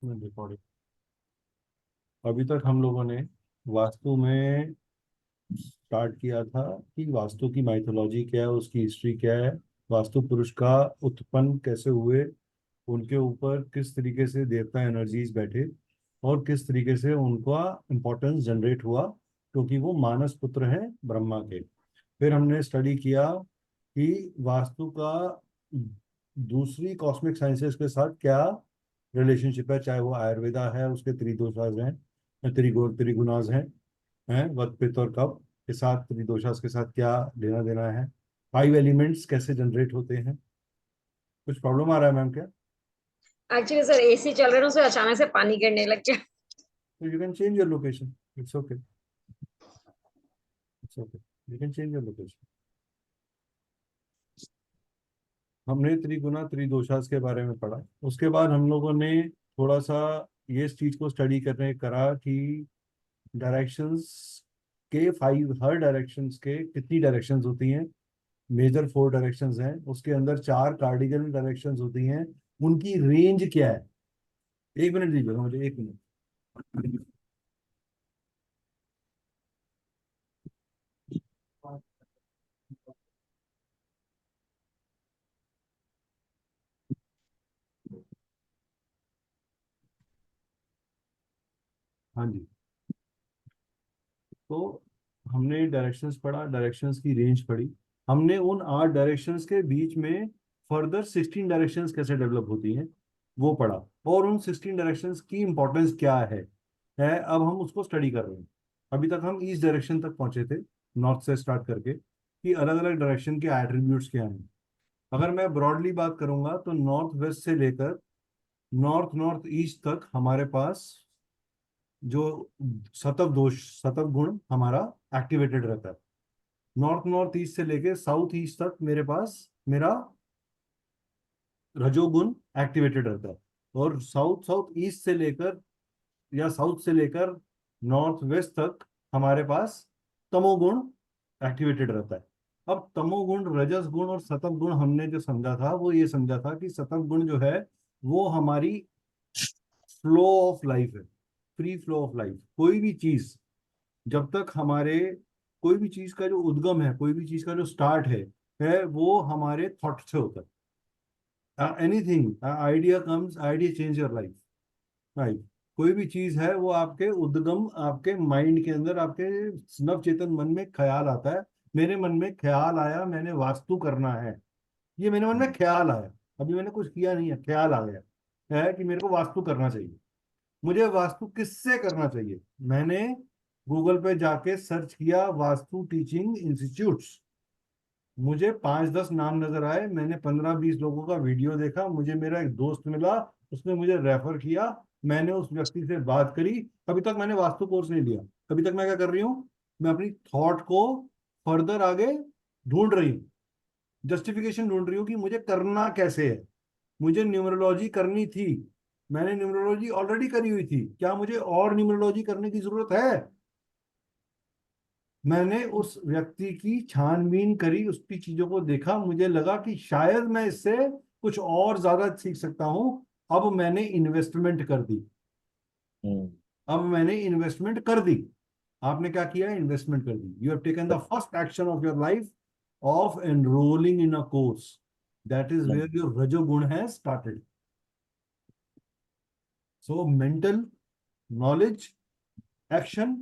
Recording. अभी तक हम लोगों ने वास्तु में स्टार्ट किया था कि वास्तु की माइथोलॉजी क्या है, उसकी हिस्ट्री क्या है, वास्तु पुरुष का उत्पन्न कैसे हुए, उनके ऊपर किस तरीके से देवता एनर्जीज बैठे और किस तरीके से उनका इम्पोर्टेंस जनरेट हुआ, क्योंकि वो मानस पुत्र हैं ब्रह्मा के। फिर हमने स्टडी किया कि वास्तु का दूसरी कॉस्मिक साइंसेस के साथ क्या रिलेशनशिप है, चाहे वो आयुर्वेदा है, उसके त्रिदोषाज हैं, त्रिगुणाज हैं वत पित्त और कफ के साथ, त्रिदोषाज के साथ क्या लेना देना है, 5 एलिमेंट्स कैसे जनरेट होते हैं। कुछ प्रॉब्लम आ रहा है मैम क्या? एक्चुअली सर एसी चल रहा है ना, उससे अचानक से पानी गिरने लग गया। तो you can change your location, it's okay, it's okay, you can change your location. हमने त्रिगुणा त्रिदोषास के बारे में पढ़ा। उसके बाद हम लोगों ने थोड़ा सा ये इस चीज को स्टडी करने करा कि डायरेक्शंस के 5, हर डायरेक्शंस के कितनी डायरेक्शंस होती हैं। मेजर 4 डायरेक्शंस हैं, उसके अंदर 4 कार्डिनल डायरेक्शंस होती हैं, उनकी रेंज क्या है। 1 मिनट दीजिएगा मुझे, 1 मिनट। हाँ जी। तो हमने डायरेक्शंस पढ़ा, डायरेक्शंस की रेंज पढ़ी। हमने उन 8 डायरेक्शंस के बीच में फर्दर 16 डायरेक्शंस कैसे डेवलप होती हैं वो पढ़ा, और उन 16 डायरेक्शंस की इंपॉर्टेंस क्या है अब हम उसको स्टडी कर रहे हैं। अभी तक हम ईस्ट डायरेक्शन तक पहुंचे थे, नॉर्थ से स्टार्ट करके, कि अलग अलग डायरेक्शन के एट्रीब्यूट्स क्या हैं। अगर मैं ब्रॉडली बात करूंगा तो नॉर्थ वेस्ट से लेकर नॉर्थ नॉर्थ ईस्ट तक हमारे पास जो सतव गुण हमारा एक्टिवेटेड रहता है। नॉर्थ नॉर्थ ईस्ट से लेके साउथ ईस्ट तक मेरे पास मेरा रजोगुण एक्टिवेटेड रहता है। और साउथ साउथ ईस्ट से लेकर या साउथ से लेकर नॉर्थ वेस्ट तक हमारे पास तमोगुण एक्टिवेटेड रहता है। अब तमोगुण, रजस गुण और सतव गुण हमने जो समझा था वो ये समझा था कि सतव गुण जो है वो हमारी फ्लो ऑफ लाइफ है, फ्री फ्लो ऑफ लाइफ। कोई भी चीज जब तक हमारे, कोई भी चीज का जो उद्गम है, कोई भी चीज का जो स्टार्ट है वो हमारे थॉट से होता है। Anything idea comes, idea change your life, right. कोई भी चीज है वो आपके उद्गम, आपके माइंड के अंदर, आपके नव चेतन मन में ख्याल आता है। मेरे मन में ख्याल आया मैंने वास्तु करना है, ये मेरे मन में ख्याल आया, अभी मैंने कुछ किया नहीं है, ख्याल आ गया है कि मेरे को वास्तु करना चाहिए। मुझे वास्तु किससे करना चाहिए? मैंने गूगल पे जाके सर्च किया वास्तु टीचिंग इंस्टीट्यूट्स, मुझे 5-10 नाम नजर आए, मैंने 15-20 लोगों का वीडियो देखा, मुझे मेरा एक दोस्त मिला, उसने मुझे रेफर किया, मैंने उस व्यक्ति से बात करी। अभी तक मैंने वास्तु कोर्स नहीं लिया। अभी तक मैं क्या कर रही हूँ, मैं अपनी थॉट को फर्दर आगे ढूंढ रही हूँ, जस्टिफिकेशन ढूंढ रही हूँ कि मुझे करना कैसे है। मुझे न्यूमरोलॉजी करनी थी, मैंने न्यूमरोलॉजी ऑलरेडी करी हुई थी, क्या मुझे और न्यूमरोलॉजी करने की जरूरत है? मैंने उस व्यक्ति की छानबीन करी, उसकी चीजों को देखा, मुझे लगा कि शायद मैं इससे कुछ और ज्यादा सीख सकता हूं। अब मैंने इन्वेस्टमेंट कर दी, हम्म। अब मैंने इन्वेस्टमेंट कर दी। आपने क्या किया? इन्वेस्टमेंट कर दी। You have taken the first action of your life of enrolling in a course, that is where your रजोगुण has started. So mental, knowledge, action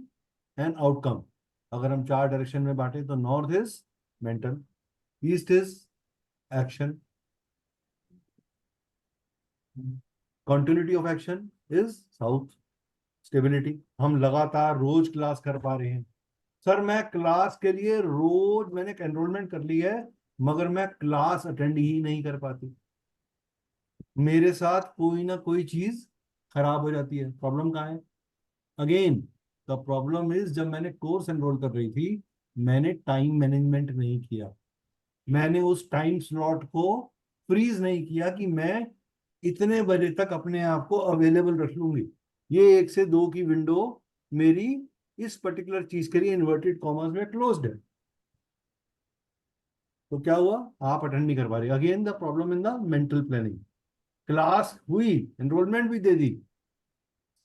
and outcome. अगर हम 4 डायरेक्शन में बांटे तो north is mental, east is action, continuity of action is south, stability. हम लगातार रोज class कर पा रहे हैं। सर मैं क्लास के लिए रोज मैंने एनरोलमेंट कर ली है, मगर मैं क्लास अटेंड ही नहीं कर पाती। मेरे साथ कोई ना कोई चीज खराब हो जाती है। प्रॉब्लम कहाँ है? अगेन द प्रॉब्लम इज, जब मैंने कोर्स एनरोल कर रही थी मैंने टाइम मैनेजमेंट नहीं किया, मैंने उस टाइम स्लॉट को फ्रीज नहीं किया कि मैं इतने बजे तक अपने आप को अवेलेबल रख लूंगी। ये 1 से 2 की विंडो मेरी इस पर्टिकुलर चीज के लिए इन्वर्टेड कॉमर्स में क्लोज्ड है। तो क्या हुआ? आप अटेंड नहीं कर पा रहे। Again the problem in the mental planning. Class हुई, एनरोलमेंट भी दे दी,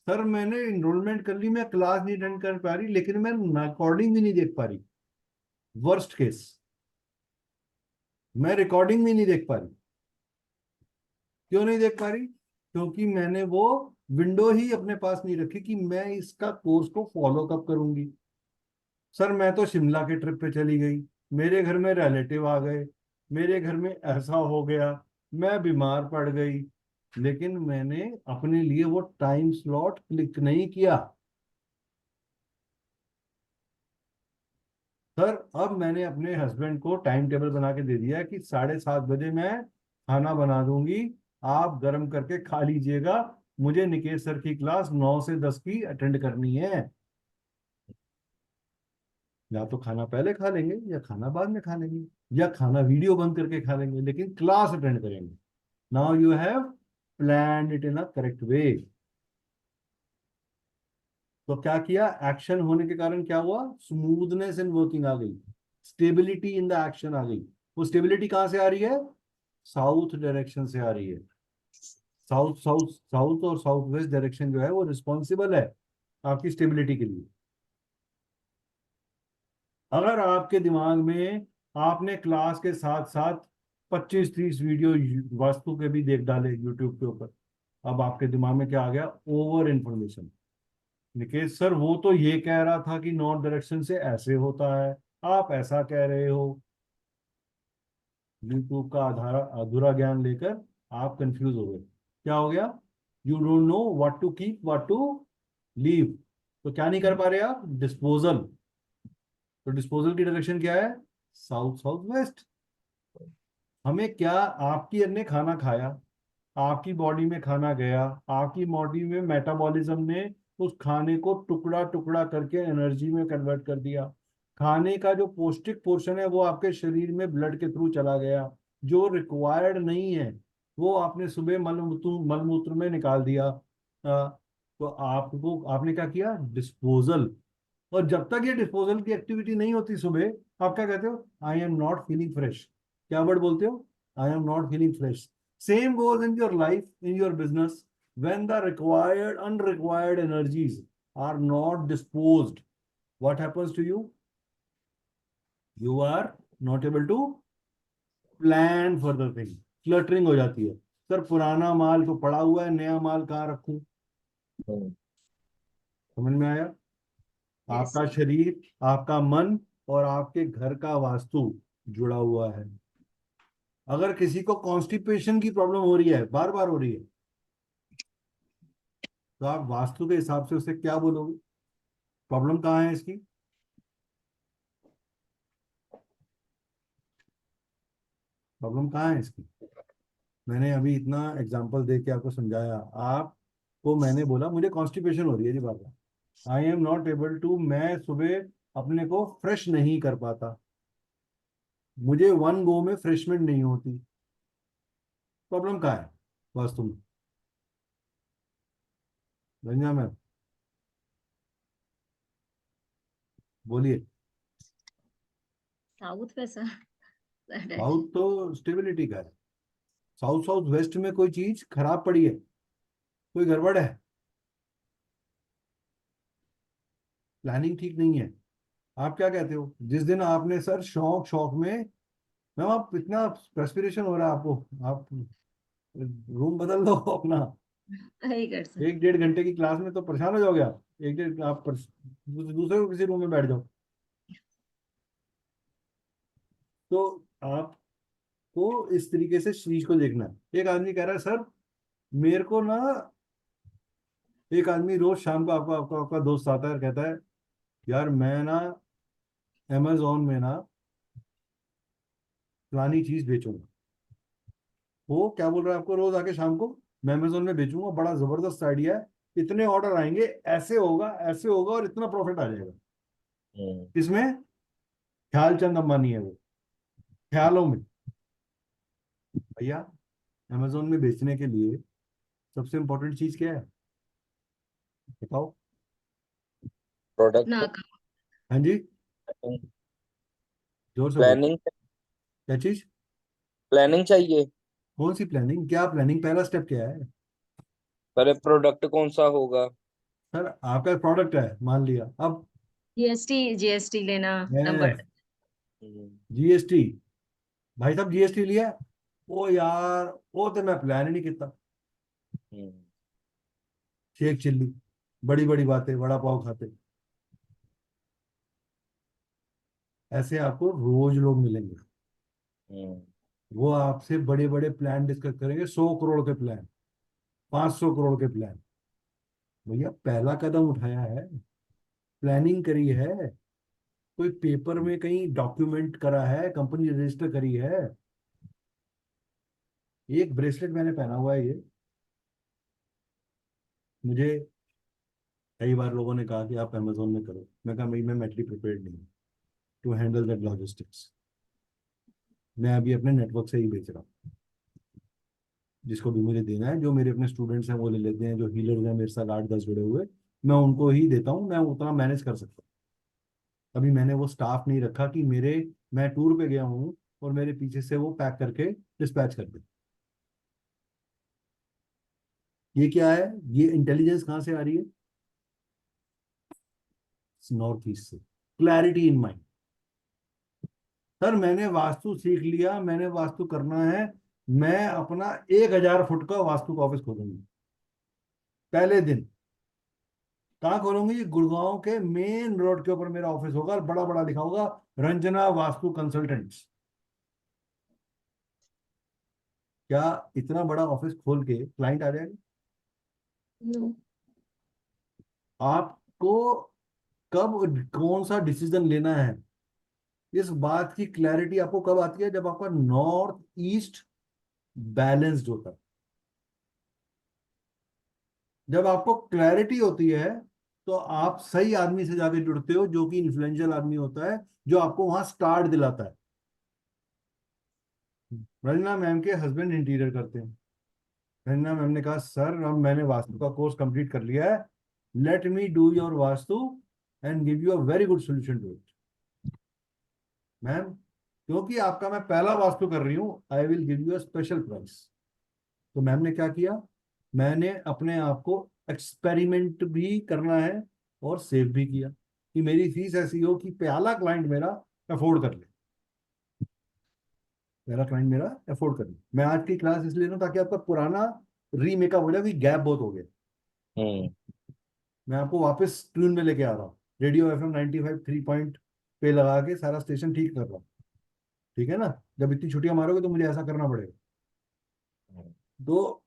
सर मैंने इनरोलमेंट कर ली, मैं क्लास नहीं अटेंड कर पा रही, लेकिन मैं रिकॉर्डिंग भी नहीं देख पा रही। वर्स्ट केस, मैं रिकॉर्डिंग भी नहीं देख पा रही। क्यों नहीं देख पा रही? क्योंकि मैंने वो विंडो ही अपने पास नहीं रखी कि मैं इसका कोर्स को फॉलो कब करूंगी। सर मैं तो शिमला के ट्रिप पे चली गई, मेरे घर में रिलेटिव आ गए, मेरे घर में ऐसा हो गया, मैं बीमार पड़ गई, लेकिन मैंने अपने लिए वो टाइम स्लॉट क्लिक नहीं किया। सर अब मैंने अपने हस्बैंड को टाइम टेबल बना के दे दिया है कि 7:30 बजे मैं खाना बना दूंगी, आप गर्म करके खा लीजिएगा। मुझे निकेश सर की क्लास 9 से 10 की अटेंड करनी है। या तो खाना पहले खा लेंगे या खाना बाद में खा लेंगे, या खाना वीडियो बंद करके खा लेंगे, लेकिन क्लास अटेंड करेंगे। Now you have plan it in a correct way. तो क्या किया, एक्शन होने के कारण क्या हुआ, स्मूथनेस इन वर्किंग आ गई, स्टेबिलिटी इन द एक्शन आ गई। वो स्टेबिलिटी कहाँ से आ रही है? साउथ डायरेक्शन से आ रही है। साउथ साउथ साउथ और साउथ वेस्ट डायरेक्शन जो है वो रिस्पॉन्सिबल है आपकी स्टेबिलिटी के लिए। अगर आपके दिमाग में आपने क्लास के साथ साथ 25-30 वीडियो वास्तु के भी देख डाले यूट्यूब के ऊपर, अब आपके दिमाग में क्या आ गया, ओवर इंफॉर्मेशन। निकेश सर वो तो ये कह रहा था कि नॉर्थ डायरेक्शन से ऐसे होता है, आप ऐसा कह रहे हो। यूट्यूब का आधार अधूरा ज्ञान लेकर आप कंफ्यूज हो गए। क्या हो गया? You don't know what to keep, what to leave. तो क्या नहीं कर पा रहे आप? डिस्पोजल। तो डिस्पोजल की डायरेक्शन क्या है? South south waste. हमें क्या, आपकी ने खाना खाया, आपकी बॉडी में खाना गया, आपकी बॉडी में मेटाबॉलिज्म ने उस खाने को टुकड़ा टुकड़ा करके एनर्जी में कन्वर्ट कर दिया। खाने का जो पौष्टिक पोर्शन है वो आपके शरीर में ब्लड के थ्रू चला गया, जो रिक्वायर्ड नहीं है वो आपने सुबह मलमूत्र में निकाल दिया। तो आपको, आपने क्या किया, डिस्पोजल। और जब तक ये डिस्पोजल की एक्टिविटी नहीं होती सुबह, आप क्या कहते हो, आई एम नॉट फीलिंग फ्रेश। क्या वर्ड बोलते हो? आई am not feeling fresh. Same goes in your life, in your business. when the required unrequired energies are not disposed, what happens to you? You are not able to plan further thing। Cluttering हो जाती है। Sir पुराना माल तो पड़ा हुआ है, नया माल कहाँ रखूं? हम्म। समझ में आया? यस आपका शरीर, आपका मन और आपके घर का वास्तु जुड़ा हुआ है। अगर किसी को कॉन्स्टिपेशन की प्रॉब्लम हो रही है, बार बार हो रही है, तो आप वास्तु के हिसाब से उसे क्या बोलोगे? प्रॉब्लम कहाँ है इसकी? प्रॉब्लम कहाँ है इसकी? मैंने अभी इतना एग्जांपल दे के आपको समझाया। आपको मैंने बोला मुझे कॉन्स्टिपेशन हो रही है जी, बार बार I am not able to, मैं सुबह अपने को फ्रेश नहीं कर पाता, मुझे वन गो में फ्रेशमेंट नहीं होती। प्रॉब्लम कहाँ है वास्तु में? रंजना मैम बोलिए। साउथ में सर। साउथ तो स्टेबिलिटी का है। साउथ साउथ वेस्ट में कोई चीज खराब पड़ी है, कोई गड़बड़ है, प्लानिंग ठीक नहीं है। आप क्या कहते हो, जिस दिन आपने सर शौक शौक में, मैम आप इतना रेस्पिरेशन हो रहा है आपको, आप रूम बदल दो अपना। आई कर सर। 1-1.5 घंटे की क्लास में तो परेशान हो जाओगे आप। एक डेढ़ आप दूसरे को किसी रूम में बैठ जाओ। तो आपको इस तरीके से चीज को देखना है। एक आदमी कह रहा है सर मेरे को ना, एक आदमी रोज शाम को आपका दोस्त आता है और कहता है यार मैं ना अमेजोन में ना फलानी चीज बेचूंगा। वो क्या बोल रहा है आपको, रोज आके शाम को मैं अमेजोन में बेचूंगा, बड़ा जबरदस्त आइडिया है, इतने ऑर्डर आएंगे, ऐसे होगा और इतना प्रॉफिट आ जाएगा। हम्म। इसमें ख्याल चंद अंबानी है वो, ख्यालों में। भैया अमेजोन में बेचने के लिए सबसे इंपॉर्टेंट चीज क्या है बताओ? अपना प्रोडक्ट। हाँ जी, जोर से बोलो। प्लानिंग। क्या चीज? प्लानिंग चाहिए। कौन सी प्लानिंग? क्या प्लानिंग? पहला स्टेप क्या है? पहले प्रोडक्ट कौन सा होगा। सर आपका प्रोडक्ट है मान लिया, अब जीएसटी लेना नंबर। जीएसटी, भाई साहब जीएसटी लिया, ओ यार वो तो मैं प्लान ही नहीं किया। शेख चिल्ली, बड़ी बड़ी बातें, वड़ा पाव खाते, ऐसे आपको रोज लोग मिलेंगे। वो आपसे बड़े बड़े प्लान डिस्कस करेंगे, 100 करोड़ के प्लान, 500 करोड़ के प्लान। भैया पहला कदम उठाया है, प्लानिंग करी है, कोई पेपर में कहीं डॉक्यूमेंट करा है, कंपनी रजिस्टर करी है। एक ब्रेसलेट मैंने पहना हुआ है, ये मुझे कई बार लोगों ने कहा कि आप अमेजोन में करो, मैं कहा भाई मैं मेंटली प्रिपेयर्ड नहीं टू हैंडल दैट लॉजिस्टिक्स। मैं अभी अपने नेटवर्क से ही बेच रहा हूँ, जिसको भी मुझे देना है, जो मेरे अपने स्टूडेंट्स हैं वो ले लेते हैं, जो हीलर्स हैं मेरे साथ 8-10 जुड़े हुए, मैं उनको ही देता हूँ, मैं उतना मैनेज कर सकता हूँ। अभी मैंने वो स्टाफ नहीं रखा कि मेरे, मैं टूर पे गया हूँ और मेरे पीछे से वो पैक करके डिस्पैच कर दे। ये क्या है, ये इंटेलिजेंस कहाँ से आ रही है? नॉर्थ ईस्ट से, क्लैरिटी इन माइंड। सर मैंने वास्तु सीख लिया, मैंने वास्तु करना है, मैं अपना 1,000 फुट का वास्तु का ऑफिस खोलूंगी पहले दिन। कहाँ खोलूंगी? गुड़गांव के मेन रोड के ऊपर मेरा ऑफिस होगा, बड़ा बड़ा लिखा होगा, रंजना वास्तु कंसल्टेंट्स। क्या इतना बड़ा ऑफिस खोल के क्लाइंट आ जाएगा? नो। आपको कब कौन सा डिसीजन लेना है, इस बात की क्लैरिटी आपको कब आती है? जब आपका नॉर्थ ईस्ट बैलेंस्ड होता है। जब आपको क्लैरिटी होती है तो आप सही आदमी से जाके जुड़ते हो, जो कि इन्फ्लुएंशियल आदमी होता है, जो आपको वहां स्टार्ट दिलाता है। रंजना मैम के हस्बैंड इंटीरियर करते हैं। रंजना मैम ने कहा सर अब मैंने वास्तु का कोर्स कंप्लीट कर लिया है, let me do your Vastu and give you a very good solution to it. Ma'am क्योंकि आपका मैं पहला वास्तु कर रही हूँ, I will give you a special price. तो मैम ने क्या किया, मैंने अपने आप को एक्सपेरिमेंट भी करना है और सेव भी किया, कि मेरी फीस ऐसी हो कि पहला क्लाइंट मेरा अफोर्ड कर ले, पहला क्लाइंट मेरा अफोर्ड कर ले। मैं आज की क्लास इसलिए लूँ ताकि आपका पुराना रीमेकअप हो जाए, कि गैप बहुत हो गया। मैं आपको वापस ट्यून में लेके आ रहा हूँ, रेडियो FM 95 3 पॉइंट पे लगा के सारा स्टेशन ठीक कर रहा हूँ। ठीक है ना? जब इतनी छुट्टियां मारोगे तो मुझे ऐसा करना पड़ेगा। तो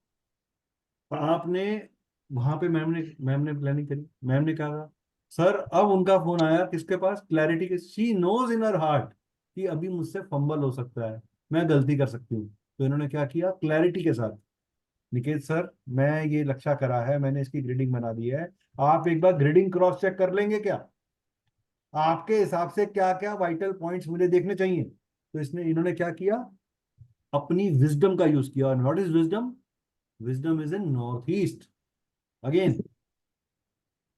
आपने वहां पे मैम ने प्लानिंग करी, मैम ने कहा सर, अब उनका फोन आया किसके पास? क्लैरिटी के। She knows in her heart कि अभी मुझसे फंबल हो सकता है, मैं गलती कर सकती हूँ। तो इन्होंने क्या किया, क्लैरिटी के साथ, निकेत सर मैं ये लक्ष्य करा है, मैंने इसकी ग्रिडिंग बना दी है, आप एक बार ग्रिडिंग क्रॉस चेक कर लेंगे क्या? आपके हिसाब से क्या क्या वाइटल पॉइंट्स मुझे देखने चाहिए? तो इन्होंने क्या किया, अपनी विजडम का यूज किया। और what is wisdom? Wisdom is in north east. Again,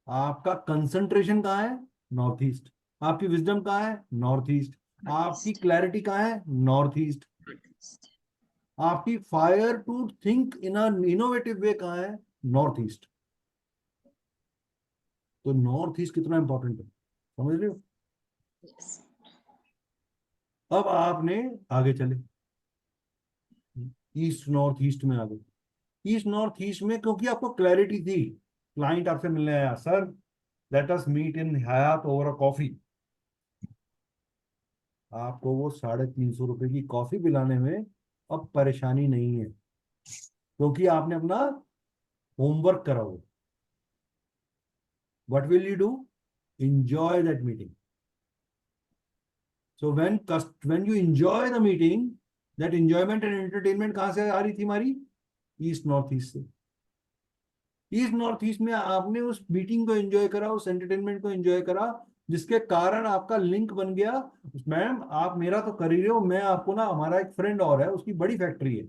आपका कंसंट्रेशन कहाँ है? North east. आपकी विजडम कहाँ है? North east. आपकी क्लैरिटी कहाँ है? North east. आपकी fire to think in innovative way कहाँ है? North east. तो नॉर्थ ईस्ट कितना इंपॉर्टेंट है, समझ रहे हो? अब आपने आगे चले, ईस्ट नॉर्थ ईस्ट में आ गए। ईस्ट नॉर्थ ईस्ट में क्योंकि आपको क्लैरिटी थी, क्लाइंट आपसे मिलने आया, sir let us meet in Hyatt over a coffee. आपको वो 350 रुपए की कॉफी पिलाने में अब परेशानी नहीं है, क्योंकि आपने अपना होमवर्क करा हो। What will you do? enjoy that meeting. So when you enjoy the meeting, that enjoyment and entertainment कहाँ से आ रही थी हमारी? ईस्ट नॉर्थ ईस्ट से। ईस्ट नॉर्थ ईस्ट में आपने उस मीटिंग को एंजॉय करा, उस एंटरटेनमेंट को एंजॉय करा, जिसके कारण आपका लिंक बन गया। मैम आप मेरा तो कर ही रहे हो, मैं आपको ना, हमारा एक फ्रेंड और है, उसकी बड़ी फैक्ट्री है,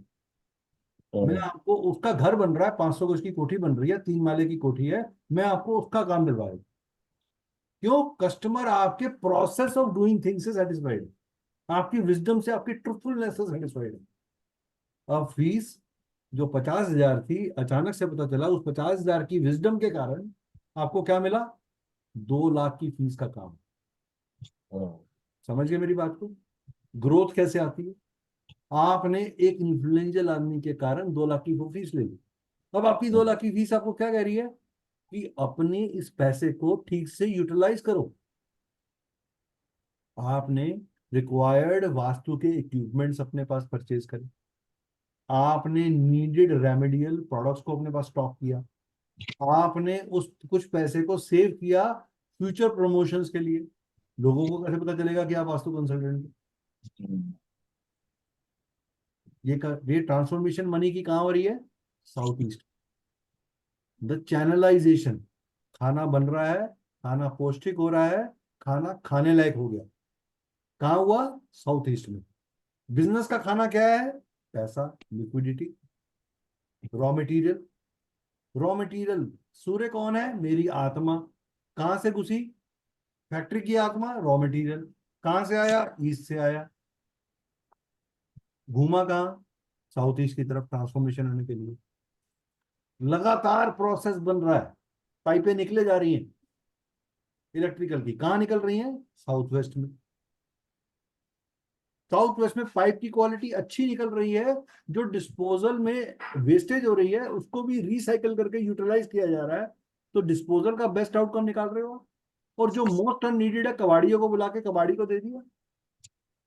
मैं आपको, उसका घर बन रहा है, 500 गज की कोठी बन रही है, 3 माले की कोठी है, मैं आपको उसका काम दिलवाऊं। क्यों? कस्टमर आपके प्रोसेस ऑफ डूइंग थिंग्स से सेटिस्फाइड, आपकी विजडम से, आपकी ट्रूथफुलनेस से सेटिस्फाइड है। अब फीस जो 50,000 थी, अचानक से पता चला उस 50,000 की विजडम के कारण आपको क्या मिला? 2 लाख की फीस का काम। हम्म, समझ गए मेरी बात को? ग्रोथ कैसे आती है? आपने एक इन्फ्लुएंशियल आदमी के कारण 2 लाख की वो फीस ले ली। अब आपकी दो हम्म, लाख की फीस आपको क्या कह रही है? कि अपने इस पैसे को ठीक से यूटिलाइज करो। आपने रिक्वायर्ड वास्तु के इक्विपमेंट्स अपने पास परचेज करे, आपने नीडेड रेमेडियल प्रोडक्ट्स को अपने पास स्टॉक किया, आपने उस कुछ पैसे को सेव किया फ्यूचर प्रमोशंस के लिए। लोगों को कैसे पता चलेगा कि आप वास्तु कंसल्टेंट हैं? हम्म, ये ट्रांसफॉर्मेशन मनी की कहाँ हो रही है? South east. द चैनलाइजेशन, खाना बन रहा है, खाना पौष्टिक हो रहा है, खाना खाने लायक हो गया। कहाँ हुआ? साउथ ईस्ट में। बिजनेस का खाना क्या है? पैसा, liquidity, raw material. Raw material, Surya कौन है? मेरी आत्मा। कहां से घुसी? फैक्ट्री की आत्मा, रॉ मटेरियल। कहां से आया? ईस्ट से आया। घूमा कहाँ? साउथ ईस्ट की तरफ ट्रांसफॉर्मेशन होने के लिए। लगातार प्रोसेस बन रहा है, पाइपें निकले जा रही हैं इलेक्ट्रिकल की। कहाँ निकल रही हैं? साउथ वेस्ट में। साउथ वेस्ट में पाइप की क्वालिटी अच्छी निकल रही है, जो डिस्पोजल में वेस्टेज हो रही है उसको भी रिसाइकल करके यूटिलाइज किया जा रहा है। तो डिस्पोजल का बेस्ट आउटकम निकाल रहे हो। और जो मोस्ट अननीडेड है, कबाड़ियों को बुला के कबाड़ी को दे दिया।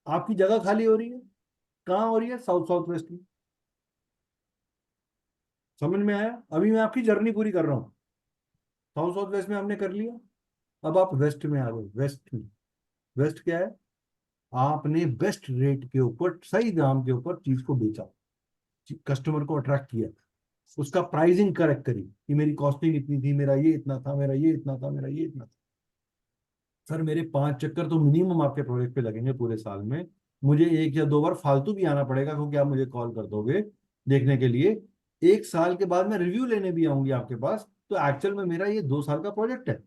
आपकी जगह खाली हो रही है। कहाँ हो रही है? साउथ साउथ वेस्ट में। समझ में आया? अभी मैं आपकी जर्नी पूरी कर रहा हूँ। साउथ साउथ वेस्ट में हमने कर लिया। अब आप वेस्ट में आ गए। वेस्ट में, वेस्ट क्या है? आपने बेस्ट रेट के ऊपर, सही दाम के ऊपर चीज को बेचा, कस्टमर को अट्रैक्ट किया, उसका प्राइसिंग करेक्ट करी कि मेरी कॉस्टिंग इतनी थी, मेरा ये इतना था, मेरा ये इतना था, मेरा ये इतना था। सर मेरे 5 चक्कर तो मिनिमम आपके प्रोजेक्ट पे लगेंगे पूरे साल में। मुझे 1 या 2 बार फालतू भी आना पड़ेगा, क्योंकि आप मुझे कॉल कर दोगे देखने के लिए। 1 साल के बाद मैं रिव्यू लेने भी आऊंगी आपके पास। तो एक्चुअल में मेरा ये 2 साल का प्रोजेक्ट है।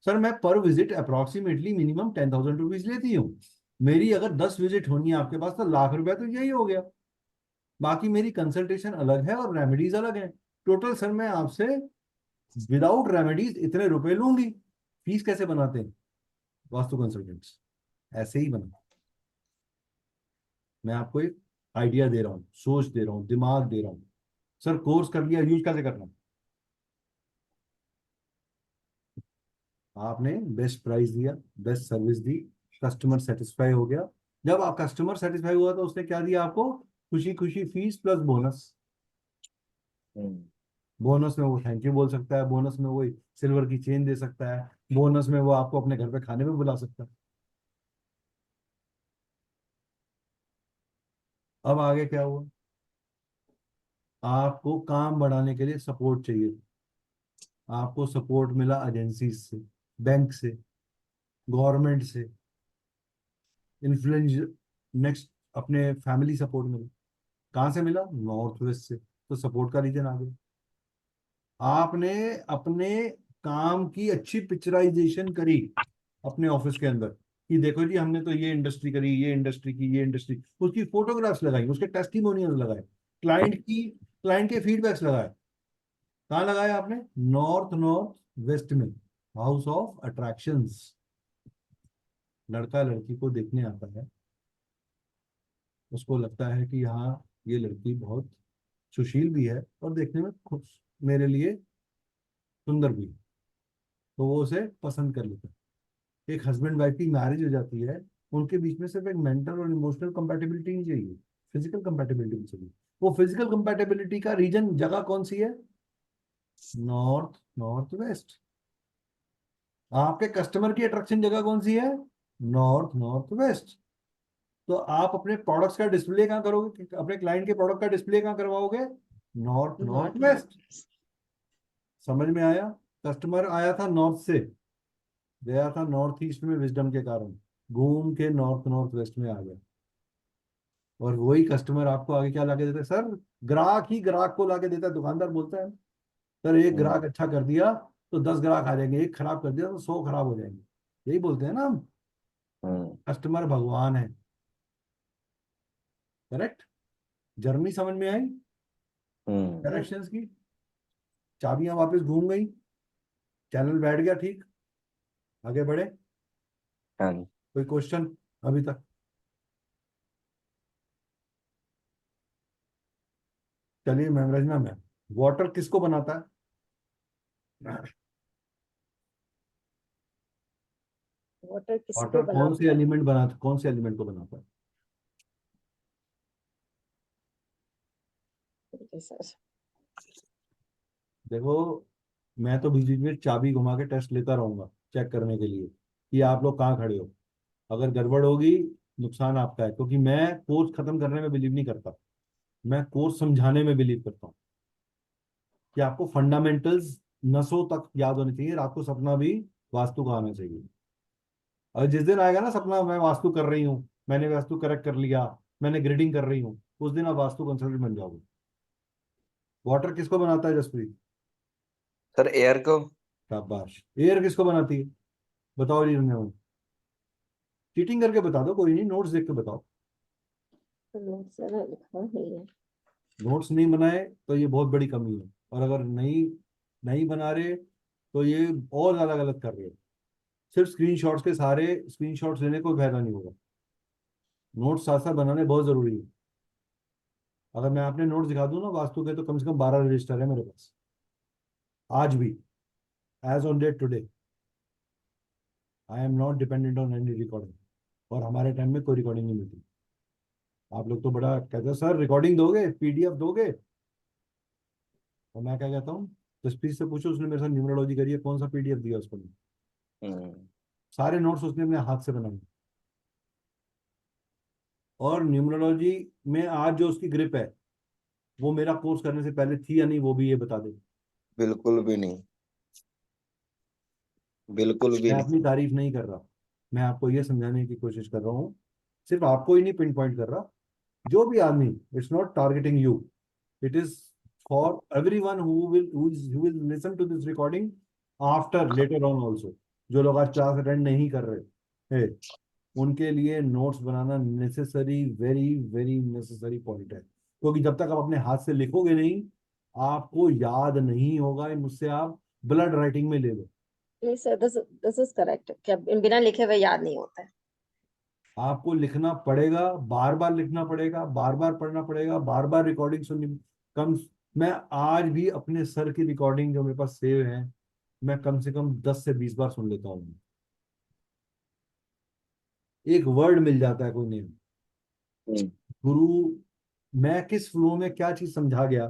सर मैं पर विजिट अप्रोक्सीमेटली मिनिमम 10,000 रुपीज लेती हूँ। मेरी अगर 10 विजिट होनी है आपके पास, तो लाख रुपया तो यही हो गया। बाकी मेरी कंसल्टेशन अलग है और रेमेडीज अलग है। टोटल सर मैं आपसे विदाउट रेमेडीज इतने रुपए लूंगी। फीस कैसे बनाते हैं वास्तु कंसल्टेंट्स? ऐसे ही बना। मैं आपको एक आइडिया दे रहा हूँ, सोच दे रहा हूँ, दिमाग दे रहा हूँ। सर कोर्स कर लिया, यूज कैसे करना? आपने बेस्ट प्राइस दिया, बेस्ट सर्विस दी, कस्टमर सेटिस्फाई हो गया। जब आप कस्टमर सेटिस्फाई हुआ तो उसने क्या दिया आपको? खुशी खुशी फीस प्लस बोनस। हम्म, बोनस में वो थैंक यू बोल सकता है, बोनस में वो सिल्वर की चेन दे सकता है, बोनस में वो आपको अपने घर पे खाने में बुला सकता है। अब आगे क्या हुआ? आपको काम बढ़ाने के लिए सपोर्ट चाहिए। आपको सपोर्ट मिला एजेंसी से, बैंक से, गवर्नमेंट से, इन्फ्लुएंस, नेक्स्ट अपने फैमिली सपोर्ट मिला। कहाँ से मिला? नॉर्थ वेस्ट से। तो सपोर्ट का रीजन आ गया। आपने अपने काम की अच्छी पिक्चराइजेशन करी अपने ऑफिस के अंदर, कि देखो जी हमने तो ये इंडस्ट्री करी, ये इंडस्ट्री की, ये इंडस्ट्री, उसकी फोटोग्राफ्स लगाई, उसके टेस्टिमोनियल्स लगाए, क्लाइंट के फीडबैक्स लगाए। कहाँ लगाया आपने? नॉर्थ नॉर्थ वेस्ट में, हाउस ऑफ अट्रैक्शंस। लड़का लड़की को देखने आता है, उसको लगता है कि हाँ ये लड़की बहुत सुशील भी है और देखने में खुश, मेरे लिए सुंदर भी है, तो वो उसे पसंद कर लेता है। एक हस्बैंड वाइफ की मैरिज हो जाती है, उनके बीच में सिर्फ एक मेंटल और इमोशनल कंपैटिबिलिटी नहीं चाहिए, फिजिकल कंपैटिबिलिटी भी चाहिए। वो फिजिकल कंपैटिबिलिटी का रीजन, जगह कौन सी है? North north west. आपके कस्टमर की अट्रैक्शन जगह कौन सी है? North north west. तो आप अपने प्रोडक्ट्स का डिस्प्ले कहाँ करोगे? अपने क्लाइंट के प्रोडक्ट का डिस्प्ले कहाँ करवाओगे? North north north west. North. समझ में आया? कस्टमर आया था नॉर्थ से, गया था नॉर्थ ईस्ट में विजडम के कारण, घूम के नॉर्थ नॉर्थ वेस्ट में आ गया। और वही कस्टमर आपको आगे क्या लाके देता है? सर ग्राहक ही ग्राहक को लाके देता है। दुकानदार बोलता है सर एक हम्म, ग्राहक अच्छा कर दिया तो 10 ग्राहक आ जाएंगे, एक खराब कर दिया तो 100 खराब हो जाएंगे। यही बोलते हैं ना हम। हम्म, कस्टमर भगवान है। करेक्ट? जर्नी समझ में आई? हम्म, हम्म। डायरेक्शंस की चाबियां वापस घूम गई। चैनल बैठ गया ठीक, आगे बढ़े। हाँ जी। कोई क्वेश्चन अभी तक? चलिए मैम रचना मैम, वाटर किसको बनाता है? वाटर किसको वाटर कौन से बनाता है? एलिमेंट बनाता, कौन से एलिमेंट को बनाता है? ठीक है सर। देखो, मैं तो बीच बीच में चाबी घुमा के टेस्ट लेता रहूंगा चेक करने के लिए कि आप लोग कहाँ खड़े हो। अगर गड़बड़ होगी, नुकसान आपका है, क्योंकि मैं कोर्स खत्म करने में बिलीव नहीं करता, मैं कोर्स समझाने में बिलीव करता हूँ कि आपको फंडामेंटल्स नसों तक याद होने चाहिए। रात को सपना भी वास्तु का आना चाहिए। और जिस दिन आएगा ना सपना मैं वास्तु कर रही हूँ, मैंने वास्तु करेक्ट कर लिया, मैंने ग्रेडिंग कर रही हूँ, उस दिन आप वास्तु कंसल्टेंट बन जाओगे। वाटर किसको बनाता है जसप्रीत? सर एयर को। शाबाश। एयर किसको बनाती है? बताओ जी तुमने, चीटिंग करके बता दो, कोई नहीं, नोट्स देख के बताओ। तो सर लिखा नहीं है। नोट्स नहीं बनाए तो ये बहुत बड़ी कमी है, और अगर नहीं नहीं बना रहे तो ये और ज्यादा गलत कर रहे हो। सिर्फ स्क्रीनशॉट्स के सारे स्क्रीनशॉट्स लेने को फायदा नहीं होगा, नोट्स साथ साथ बनाने बहुत जरूरी है। अगर मैं आपने नोट्स दिखा दूं ना वास्तु के, तो कम से कम 12 रजिस्टर है मेरे पास आज भी, as on date today. I am not dependent on any recording, और हमारे टाइम में कोई रिकॉर्डिंग नहीं मिलती। आप लोग तो बड़ा कहते हो सर रिकॉर्डिंग दोगे, पीडीएफ दोगे, और मैं क्या कहता हूँ, जसप्रीत से पूछो, उसने मेरे साथ न्यूमरोलॉजी करी है, कौन सा पीडीएफ दिया उसको? हम्म। सारे नोट्स उसने अपने हाथ से बनाए। और न्यूमरोलॉजी में आज जो उसकी ग्रिप है, वो मेरा कोर्स करने से पहले थी या नहीं, वो भी ये बता दे। बिल्कुल भी नहीं, बिल्कुल भी मैं नहीं। अपनी तारीफ नहीं कर रहा, मैं आपको ये समझाने की कोशिश कर रहा हूँ, सिर्फ आपको ही नहीं पिन पॉइंट कर रहा, जो भी आदमी, it's not targeting you, it is for everyone who will listen to this recording after later on also. जो लोग आज क्लास अटेंड नहीं कर रहे हैं, उनके लिए नोट्स बनाना necessary, very very necessary point है, क्योंकि जब तक आप अपने हाथ से लिखोगे नहीं, आपको याद नहीं होगा। ये मुझसे आप ब्लड राइटिंग में ले लो। नहीं सर, दिस इज करेक्ट, क्या बिना लिखे हुए याद नहीं होता है। आपको लिखना पड़ेगा, बार बार लिखना पड़ेगा, बार बार पढ़ना पड़ेगा, बार बार रिकॉर्डिंग सुननी। कम मैं आज भी अपने सर की रिकॉर्डिंग जो मेरे पास सेव है, मैं कम से कम 10 से 20 बार सुन लेता हूँ। एक वर्ड मिल जाता है कोई नहीं, हम्म। गुरु मैं किस फ्लो में क्या चीज समझा गया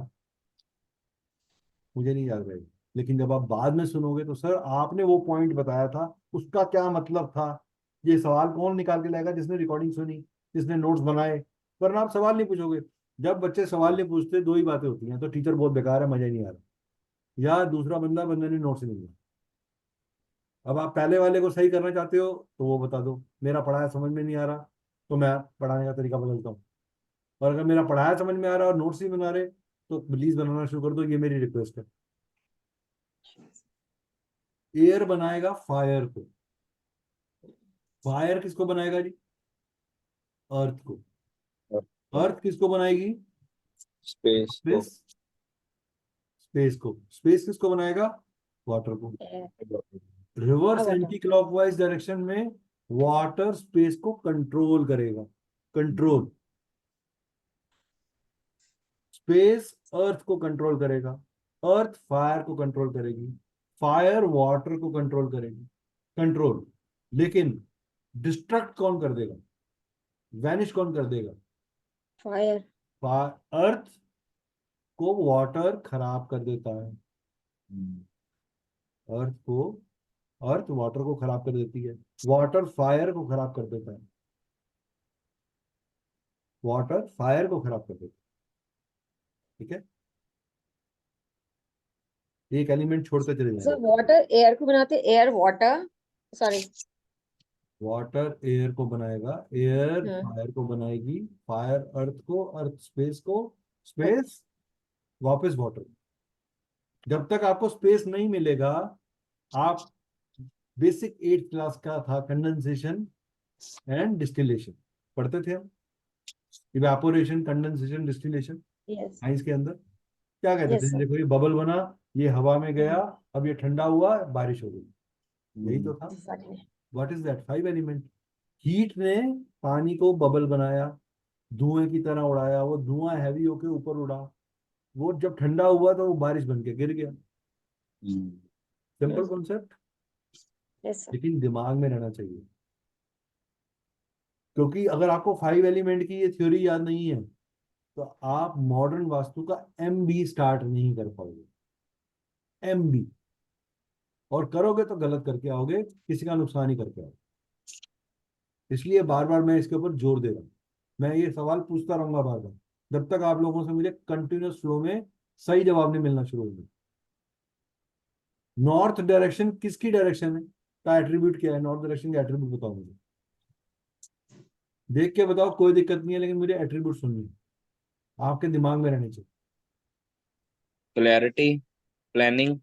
मुझे नहीं याद रहेगी, लेकिन जब आप बाद में सुनोगे तो सर आपने वो पॉइंट बताया था, उसका क्या मतलब था। ये सवाल कौन निकाल के लाएगा? जिसने रिकॉर्डिंग सुनी, जिसने नोट्स बनाए। वरना आप सवाल नहीं पूछोगे। जब बच्चे सवाल नहीं पूछते, दो ही बातें होती हैं, तो टीचर बहुत बेकार है, मजा ही नहीं आ रहा, या दूसरा बंदे ने नोट्स नहीं लिया। अब आप पहले वाले को सही करना चाहते हो तो वो बता दो, मेरा पढ़ाया समझ में नहीं आ रहा, तो मैं पढ़ाने का तरीका बदलता हूँ। और अगर मेरा पढ़ाया समझ में आ रहा है और नोट्स ही बना रहे, तो प्लीज बनाना शुरू कर दो, ये मेरी रिक्वेस्ट है। एयर बनाएगा फायर को, फायर किसको बनाएगा जी? अर्थ को। अर्थ किसको बनाएगी? स्पेस को। स्पेस। स्पेस को। स्पेस किसको बनाएगा? वाटर को। Reverse water. Anti clockwise direction में वाटर स्पेस को कंट्रोल करेगा। कंट्रोल। स्पेस अर्थ को कंट्रोल करेगा, अर्थ फायर को कंट्रोल करेगी, फायर वाटर को कंट्रोल करेगी। कंट्रोल। लेकिन डिस्ट्रक्ट कौन कर देगा? वैनिश कौन कर देगा? फायर। अर्थ को वाटर खराब कर देता है। हम्म। अर्थ को अर्थ वाटर को खराब कर देती है, वाटर फायर को खराब कर देता है। वाटर फायर को खराब कर देता है। ठीक है, एक एलिमेंट छोड़ते चले सर जाएंगे। वाटर एयर को बनाते, air water, sorry. Water air को बनाएगा, एयर हाँ। फायर को बनाएगी, फायर अर्थ को, अर्थ स्पेस को, स्पेस वापस वाटर। जब तक आपको स्पेस नहीं मिलेगा, आप बेसिक 8th क्लास का था कंडेंसेशन एंड डिस्टिलेशन पढ़ते थे हम, evaporation, condensation, distillation, yes. Science के अंदर क्या कहते यस थे? सर। देखो ये बबल बना, ये हवा में गया, अब ये ठंडा हुआ, बारिश हो गई। यही तो था। Exactly. What is that? 5 element. Heat ने पानी को बबल बनाया, धुएं की तरह उड़ाया, वो धुआं हैवी होके ऊपर उड़ा, वो जब ठंडा हुआ तो वो बारिश बन के गिर गया। Simple concept, Yes, sir. लेकिन दिमाग में रहना चाहिए। क्योंकि अगर आपको 5 एलिमेंट की ये थ्योरी याद नहीं है तो आप मॉडर्न वास्तु का MB स्टार्ट नहीं कर पाओगे। MB, और करोगे तो गलत करके आओगे, किसी का नुकसान ही करके आओगे। इसलिए बार बार मैं इसके ऊपर जोर दे रहा हूँ। मैं ये सवाल पूछता रहूंगा बार बार जब तक आप लोगों से मुझे कंटिन्यूस फ्लो में सही जवाब नहीं मिलना शुरू होगा। नॉर्थ डायरेक्शन किसकी डायरेक्शन है, का एट्रीब्यूट क्या है? नॉर्थ डायरेक्शन का एट्रीब्यूट बताओ मुझे, देख के बताओ, कोई दिक्कत नहीं है, लेकिन मुझे एट्रीब्यूट सुननी है, आपके दिमाग में रहने चाहिए। Clarity, planning.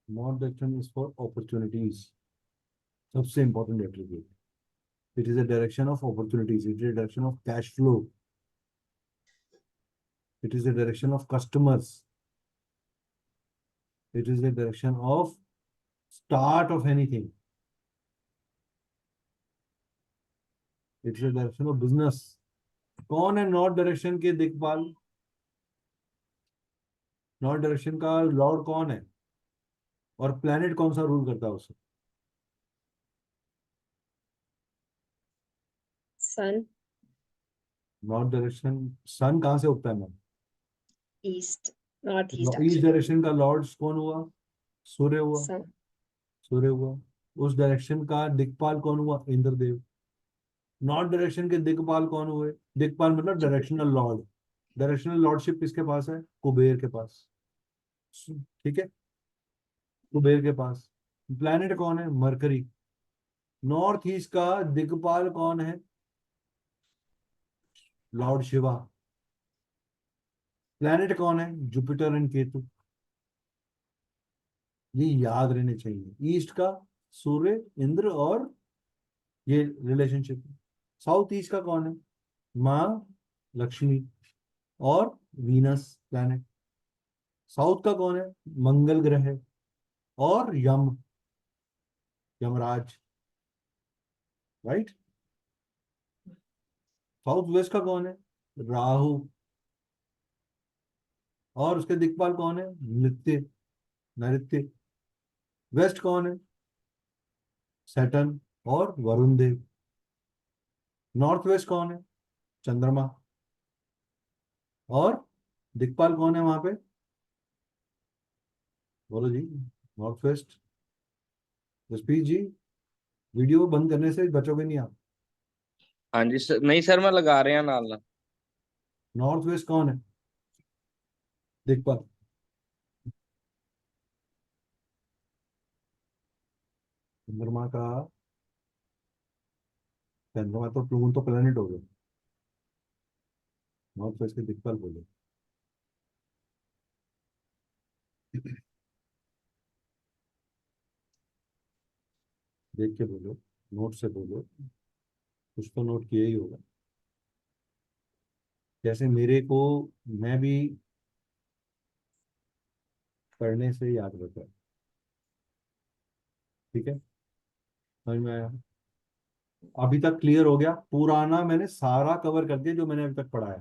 North direction is for opportunities, सबसे important attribute. It is a direction of opportunities, it is a direction of cash flow, it is a direction of customers, it is the direction of start of anything, it is the direction of business. कौन है north direction के दिक्पाल? North direction का lord कौन है, और planet कौन सा रूल करता है उसे? Sun, नॉर्थ डायरेक्शन, सन कहाँ से उगता है ma'am? east, northeast east actually. Direction का लॉर्ड कौन हुआ? सूर्य हुआ। Sun. सूर्य हुआ। उस डायरेक्शन का दिक्पाल कौन हुआ? इंद्रदेव। नॉर्थ डायरेक्शन के दिक्पाल कौन हुए? दिक्पाल मतलब Jupiter. Directional Lord. Directional lordship किसके पास है? कुबेर के पास। ठीक है, कुबेर के पास। प्लैनेट कौन है? मरकरी। नॉर्थ ईस्ट का दिक्पाल कौन है? लॉर्ड शिवा। प्लैनेट कौन है? Jupiter and Ketu. ये याद रहने चाहिए। ईस्ट का सूर्य, इंद्र, और ये रिलेशनशिप। साउथ ईस्ट का कौन है? माँ लक्ष्मी और वीनस प्लैनेट। साउथ का कौन है? मंगल ग्रह और यमराज। राइट। साउथ वेस्ट का कौन है? राहु। और उसके दिक्पाल कौन है? नित्य, नैऋत्य। वेस्ट कौन है? सैटर्न और वरुण देव। नॉर्थ वेस्ट कौन है? चंद्रमा। और दिक्पाल कौन है वहां पे? बोलो जी। नॉर्थ वेस्ट, जसप्रीत जी, वीडियो बंद करने से बचोगे नहीं आप। हाँ जी सर, नहीं सर मैं लगा रहे हैं नाल। नॉर्थ वेस्ट कौन है? दिक्पाल। चंद्रमा का, चंद्रमा तो प्लून तो प्लेनेट हो गए, नॉर्थ वेस्ट के दिक्पाल बोले। देख के बोलो, नोट से बोलो, कुछ तो नोट किया ही होगा। जैसे मेरे को, मैं भी पढ़ने से याद रहता है। ठीक है, समझ में आया? अभी तक क्लियर हो गया? पुराना मैंने सारा कवर कर दिया जो मैंने अभी तक पढ़ा है।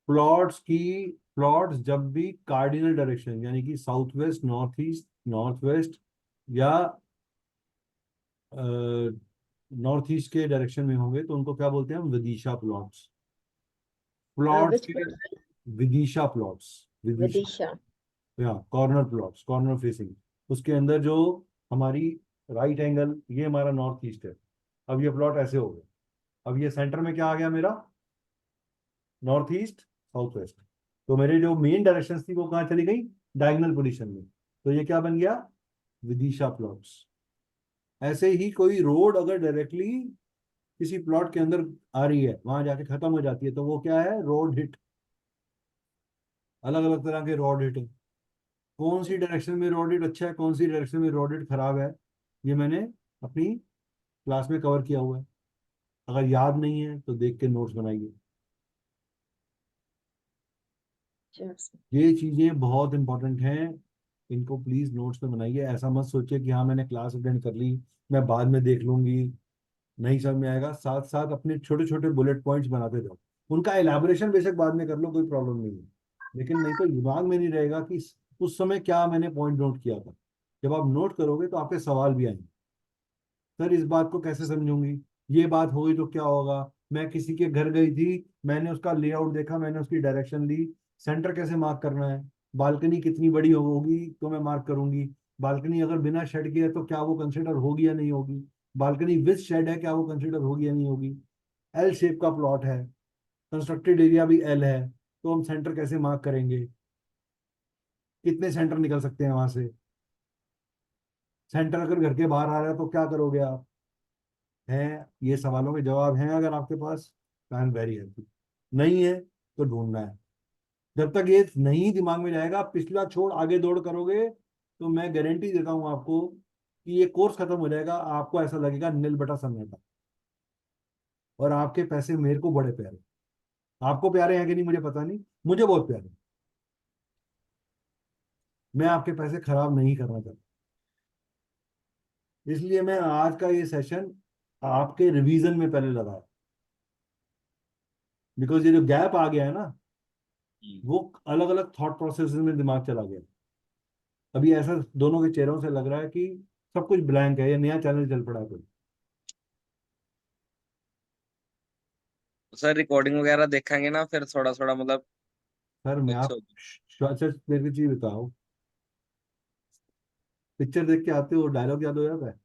प्लॉट्स की, प्लॉट्स जब भी कार्डिनल डायरेक्शन यानी कि south west, north east, north west, या नॉर्थ ईस्ट के डायरेक्शन में होंगे तो उनको क्या बोलते हैं हम? विदिशा प्लॉट्स। प्लॉट्स Which के, one? Vidisha plots, Vidisha, Vidisha. या कॉर्नर प्लॉट्स, कॉर्नर फेसिंग। उसके अंदर जो हमारी राइट एंगल, ये हमारा नॉर्थ ईस्ट है। अब ये प्लॉट ऐसे हो गए। अब ये सेंटर में क्या आ गया मेरा? North east, south west. तो मेरे जो मेन डायरेक्शन थी वो कहाँ चली गई? डायगोनल पोजीशन में। तो ये क्या बन गया? विदिशा प्लॉट्स। ऐसे ही कोई रोड अगर डायरेक्टली किसी प्लॉट के अंदर आ रही है, वहां जाके खत्म हो जाती है, तो वो क्या है? Road hit. अलग अलग तरह के रोड हिट है। कौन सी डायरेक्शन में रोड हिट अच्छा है, कौन सी डायरेक्शन में रोड हिट खराब है, ये मैंने अपनी क्लास में कवर किया हुआ है। अगर याद नहीं है तो देख के नोट्स बनाइए। ये चीजें बहुत इंपॉर्टेंट हैं, इनको प्लीज नोट्स में बनाइए। ऐसा मत सोचिए कि हाँ मैंने क्लास अटेंड कर ली, मैं बाद में देख लूंगी, नहीं समझ में आएगा। साथ साथ अपने छोटे छोटे बुलेट पॉइंट्स बनाते जाओ, उनका एलैबोरेशन बेशक बाद में कर लो, कोई प्रॉब्लम नहीं है, लेकिन नहीं तो दिमाग में नहीं रहेगा कि उस समय क्या मैंने पॉइंट नोट किया था। जब आप नोट करोगे तो आपके सवाल भी आएंगे, सर इस बात को कैसे समझूंगी, ये बात हुई तो क्या होगा, मैं किसी के घर गई थी, मैंने उसका लेआउट देखा, मैंने उसकी डायरेक्शन ली, सेंटर कैसे मार्क करना है, बालकनी कितनी बड़ी होगी तो मैं मार्क करूंगी, बालकनी अगर बिना शेड के है तो क्या वो कंसिडर होगी या नहीं होगी, बालकनी विद शेड है क्या वो कंसिडर होगी या नहीं होगी, एल शेप का प्लॉट है, कंस्ट्रक्टेड एरिया भी एल है, तो हम सेंटर कैसे मार्क करेंगे, कितने सेंटर निकल सकते हैं वहां से, सेंटर अगर घर के बाहर आ रहा है तो क्या करोगे आप, हैं ये सवालों के जवाब हैं अगर आपके पास, आई एम वेरी हैप्पी। नहीं है तो ढूंढना है। जब तक ये नहीं दिमाग में जाएगा, आप पिछला छोड़ आगे दौड़ करोगे, तो मैं गारंटी देता हूं आपको कि ये कोर्स खत्म हो जाएगा, आपको ऐसा लगेगा नील बटा सन्नाटा, और आपके पैसे मेरे को बड़े प्यारे। आपको प्यारे हैं कि नहीं मुझे पता नहीं, मुझे बहुत प्यारे। मैं आपके पैसे खराब नहीं करना चाहता, इसलिए मैं आज का ये सेशन आपके रिवीजन में पहले लगाया, बिकॉज ये जो गैप आ गया है ना, वो अलग अलग थॉट प्रोसेस में दिमाग चला गया। अभी ऐसा दोनों के चेहरों से लग रहा है कि सब कुछ ब्लैंक है, ये नया चैनल चल पड़ा है कोई। सर रिकॉर्डिंग वगैरह देखेंगे ना, फिर थोड़ा थोड़ा मतलब सर मैं कुछ आप हो। अच्छा मेरे को चीज बताओ, पिक्चर देख के आते हो डायलॉग याद हो जाता है,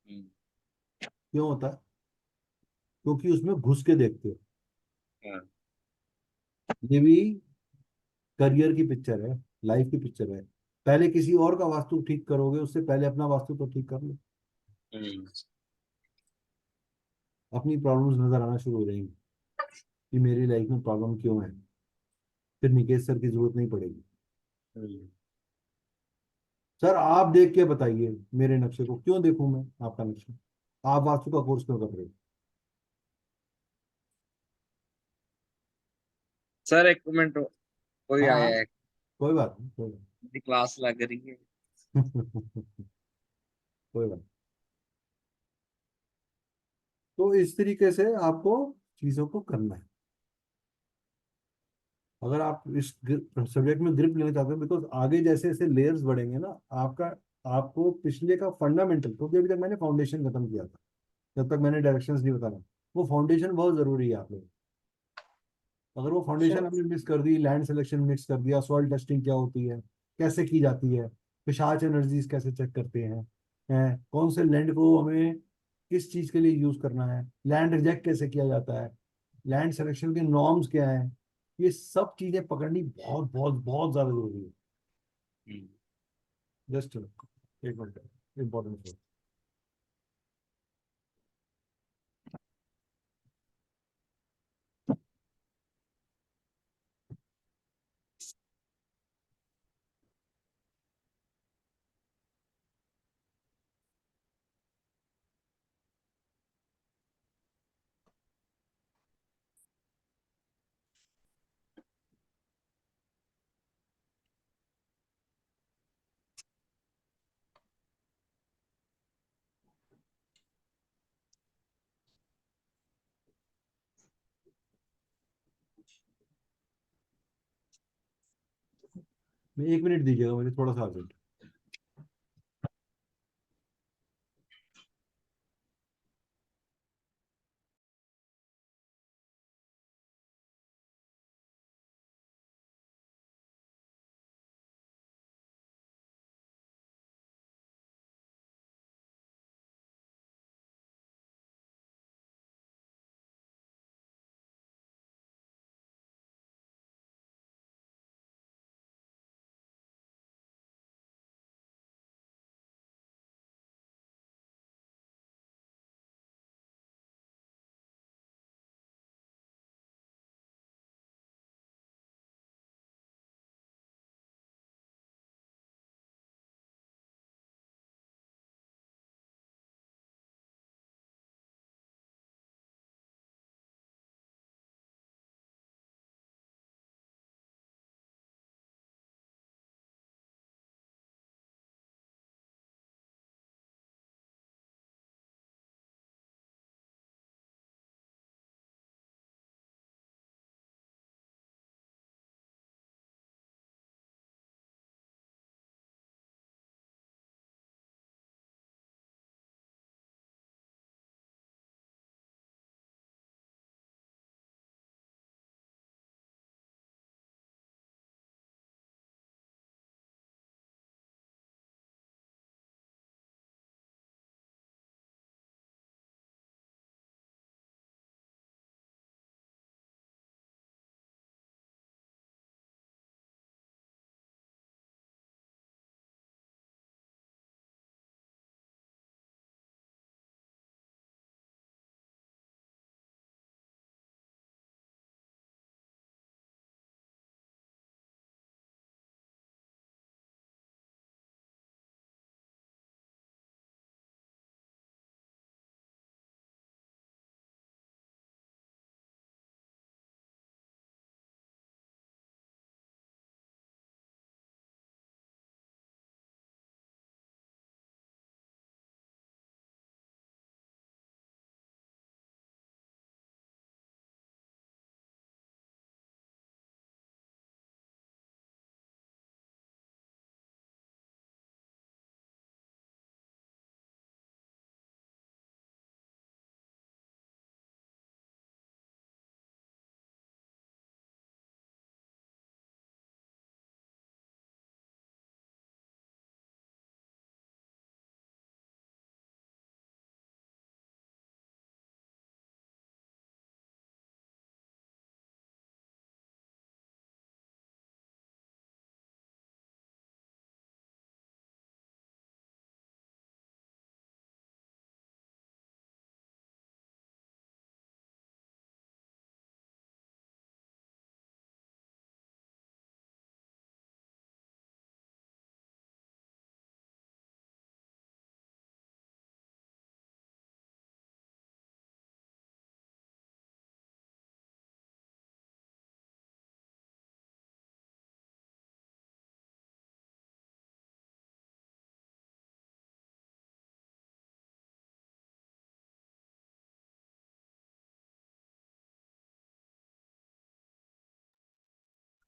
हम्म, क्यों होता है, क्योंकि उसमें घुस के देखते हो। हाँ। ये भी करियर की पिक्चर है, लाइफ की पिक्चर है। पहले किसी और का वास्तु ठीक करोगे, उससे पहले अपना वास्तु तो ठीक कर लो। हम्म, अपनी प्रॉब्लम्स नजर आना शुरू हो जाएंगी कि मेरी लाइफ में प्रॉब्लम क्यों है, फिर निकेश सर की जरूरत नहीं पड़ेगी। हम्म। सर आप देख के बताइए मेरे नक्शे को, क्यों देखूं मैं आपका नक्शा, आप वास्तु का कोर्स क्यों कर रहे हो। सर एक मिनट, कोई हाँ हाँ, आया है, कोई बात नहीं, कोई मेरी क्लास लग रही है। बात कोई बात। तो इस तरीके से आपको चीजों को करना है। अगर आप इस सब्जेक्ट में ग्रिप लेना चाहते हो, बिकॉज आगे जैसे जैसे लेयर्स बढ़ेंगे ना, आपका आपको पिछले का फंडामेंटल, क्योंकि अभी तक मैंने फाउंडेशन खत्म किया था, जब तक मैंने डायरेक्शंस नहीं बताना, वो फाउंडेशन बहुत जरूरी है आप लोग। अगर वो फाउंडेशन हमने मिस कर दी, लैंड सिलेक्शन मिक्स कर दिया, सॉइल टेस्टिंग क्या होती है, कैसे की जाती है, पिशाच एनर्जीज कैसे चेक करते हैं कौन से लैंड को हमें किस चीज के लिए यूज करना है, लैंड रिजेक्ट कैसे किया जाता है, लैंड सिलेक्शन के नॉर्म्स क्या हैं, ये सब चीजें पकड़नी बहुत बहुत बहुत ज्यादा जरूरी है। हम्म। जस्ट एक मिनट, इंपॉर्टेंट। मैं 1 मिनट दीजिएगा मुझे, थोड़ा सा urgent.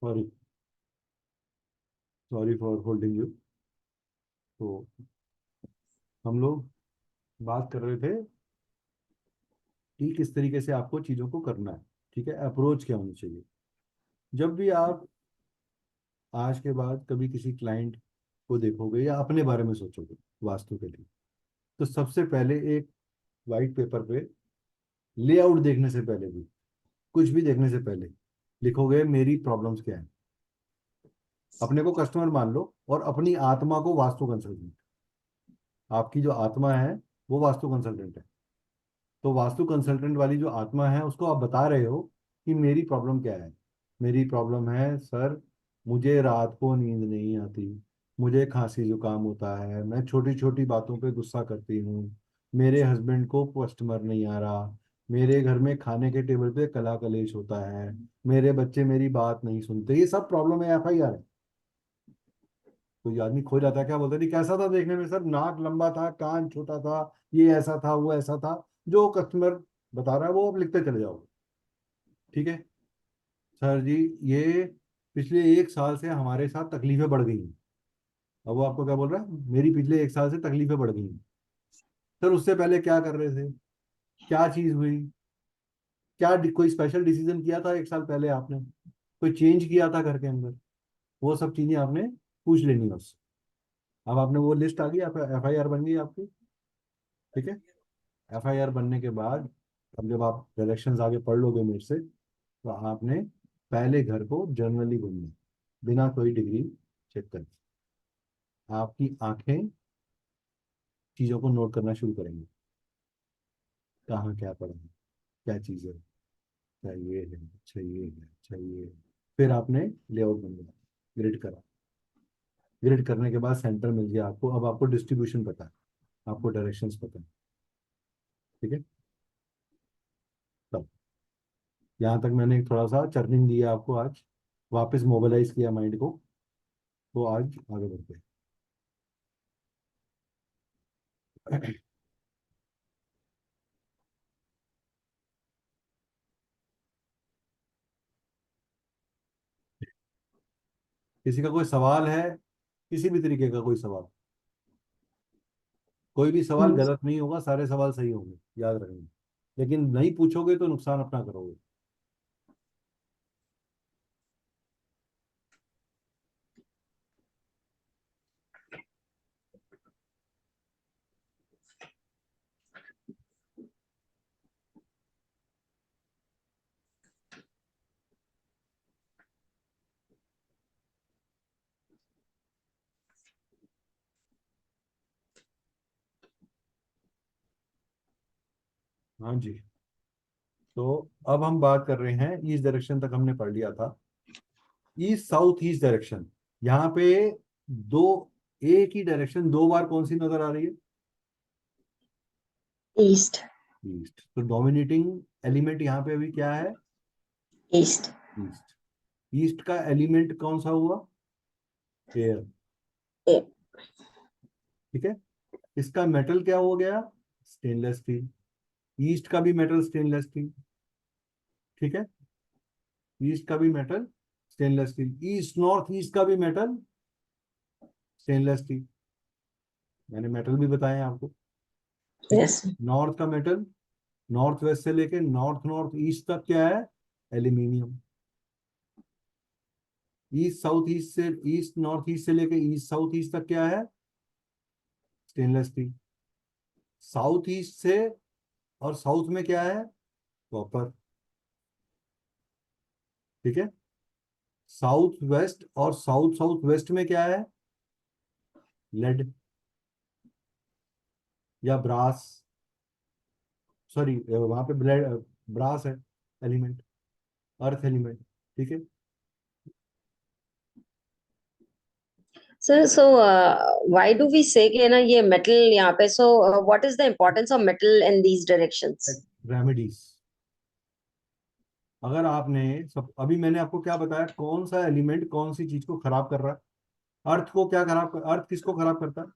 Sorry, sorry for holding you. तो हम लोग बात कर रहे थे कि किस तरीके से आपको चीज़ों को करना है, ठीक है, अप्रोच क्या होनी चाहिए। जब भी आप आज के बाद कभी किसी क्लाइंट को देखोगे या अपने बारे में सोचोगे वास्तु के लिए, तो सबसे पहले एक वाइट पेपर पे लेआउट देखने से पहले भी, कुछ भी देखने से पहले लिखोगे मेरी प्रॉब्लम्स क्या है। अपने को कस्टमर मान लो और अपनी आत्मा को वास्तु कंसल्टेंट। आपकी जो आत्मा है वो वास्तु कंसल्टेंट है। तो वास्तु कंसल्टेंट वाली जो आत्मा है उसको आप बता रहे हो कि मेरी प्रॉब्लम क्या है। मेरी प्रॉब्लम है सर, मुझे रात को नींद नहीं आती, मुझे खांसी जुकाम होता है, मैं छोटी छोटी बातों पे गुस्सा करती हूँ, मेरे हस्बैंड को कस्टमर नहीं आ रहा, मेरे घर में खाने के टेबल पे कला कलेश होता है, मेरे बच्चे मेरी बात नहीं सुनते। ये सब प्रॉब्लम है, FIR है। कोई आदमी खो जाता है, क्या बोलता है नहीं कैसा था देखने में सर, नाक लंबा था, कान छोटा था, ये ऐसा था, वो ऐसा था। जो कस्टमर बता रहा है वो आप लिखते चले जाओगे, ठीक है। सर जी, ये पिछले 1 साल से हमारे साथ तकलीफें बढ़ गई हैं। अब वो आपको क्या बोल रहा है, मेरी पिछले 1 साल से तकलीफें बढ़ गई हैं। सर उससे पहले क्या कर रहे थे, क्या चीज हुई, क्या कोई स्पेशल डिसीजन किया था 1 साल पहले आपने, कोई चेंज किया था घर के अंदर, वो सब चीजें आपने पूछ लेनी है उससे। अब आपने वो लिस्ट आ गई, FIR बन गई आपकी, ठीक है। FIR बनने के बाद अब जब आप डायरेक्शंस आगे पढ़ लोगे मेरे से, तो आपने पहले घर को जर्नली घूमना, बिना कोई डिग्री चेक करे। आपकी आंखें चीज़ों को नोट करना शुरू करेंगी, कहाँ क्या पड़ा है, क्या चीज़ है, अच्छा ये है, अच्छा ये है, अच्छा ये है। फिर आपने लेआउट बनवाया, ग्रिड करा, ग्रिड करने के बाद सेंटर मिल गया आपको। अब आपको डिस्ट्रीब्यूशन पता है, आपको डायरेक्शंस पता है, ठीक है। तब यहाँ तक मैंने थोड़ा सा चर्निंग दिया आपको आज, वापस मोबिलाइज किया माइंड को। तो आज आगे बढ़ते हैं। किसी का कोई सवाल है, किसी भी तरीके का कोई सवाल, कोई भी सवाल गलत नहीं होगा, सारे सवाल सही होंगे, याद रखेंगे। लेकिन नहीं पूछोगे तो नुकसान अपना करोगे। हाँ जी। तो अब हम बात कर रहे हैं, ईस्ट डायरेक्शन तक हमने पढ़ लिया था। ईस्ट साउथ ईस्ट डायरेक्शन, यहाँ पे दो, एक ही डायरेक्शन दो बार कौन सी नजर आ रही है, ईस्ट। ईस्ट। तो डोमिनेटिंग एलिमेंट यहाँ पे अभी क्या है, ईस्ट। ईस्ट। ईस्ट का एलिमेंट कौन सा हुआ, एयर, ठीक है। इसका मेटल क्या हो गया, स्टेनलेस स्टील। ईस्ट का भी मेटल स्टेनलेस स्टील, ठीक है। ईस्ट का भी metal stainless steel, east north east का भी मेटल स्टेनलेस स्टील। मैंने मेटल भी बताए आपको, ठीक है। यस। नॉर्थ का मेटल, नॉर्थ वेस्ट से लेके नॉर्थ नॉर्थ ईस्ट तक क्या है, एल्यूमिनियम। ईस्ट साउथ ईस्ट से, ईस्ट नॉर्थ ईस्ट से लेके ईस्ट साउथ ईस्ट तक क्या है, स्टेनलेस स्टील। साउथ ईस्ट से और साउथ में क्या है, कॉपर, ठीक है। साउथ वेस्ट और साउथ साउथ वेस्ट में क्या है, लेड या ब्रास, सॉरी वहां पे ब्लेड, ब्रास है एलिमेंट, अर्थ एलिमेंट, ठीक है। Sir, so why do we say कि ना ये मेटल यहाँ पे, so what is the importance of metal in these directions? Remedies. अगर आपने सब, अभी मैंने आपको क्या बताया, कौन सा एलिमेंट कौन सी चीज को खराब कर रहा है, अर्थ को क्या खराब कर, अर्थ किसको खराब करता है,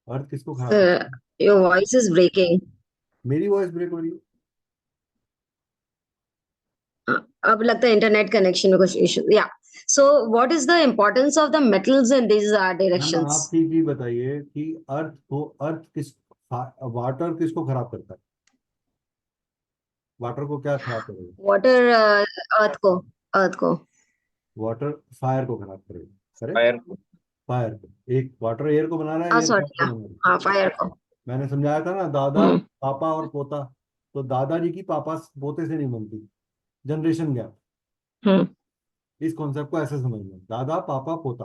अर्थ किसको खराब करता है। Your voice is breaking. मेरी वॉइस ब्रेक हो रही है, अब लगता है इंटरनेट कनेक्शन में कुछ इशू या सो what is the importance of the metals in these ma'am directions आप ठीक ही बताइए कि अर्थ किस वाटर किसको खराब करता है? वाटर को क्या खराब करेगा? वाटर अर्थ को वाटर फायर को खराब करेगा, करेक्ट? फायर को। फायर को, एक वाटर एयर को बना रहा है, एयर फायर सॉरी को बना रहा है। हाँ फायर को मैंने समझाया था ना, दादा हम्म पापा और पोता। तो दादाजी की पापा पोते से नहीं बनती, जनरेशन गैप। हम्म इस कॉन्सेप्ट को ऐसे समझना, दादा पापा पोता।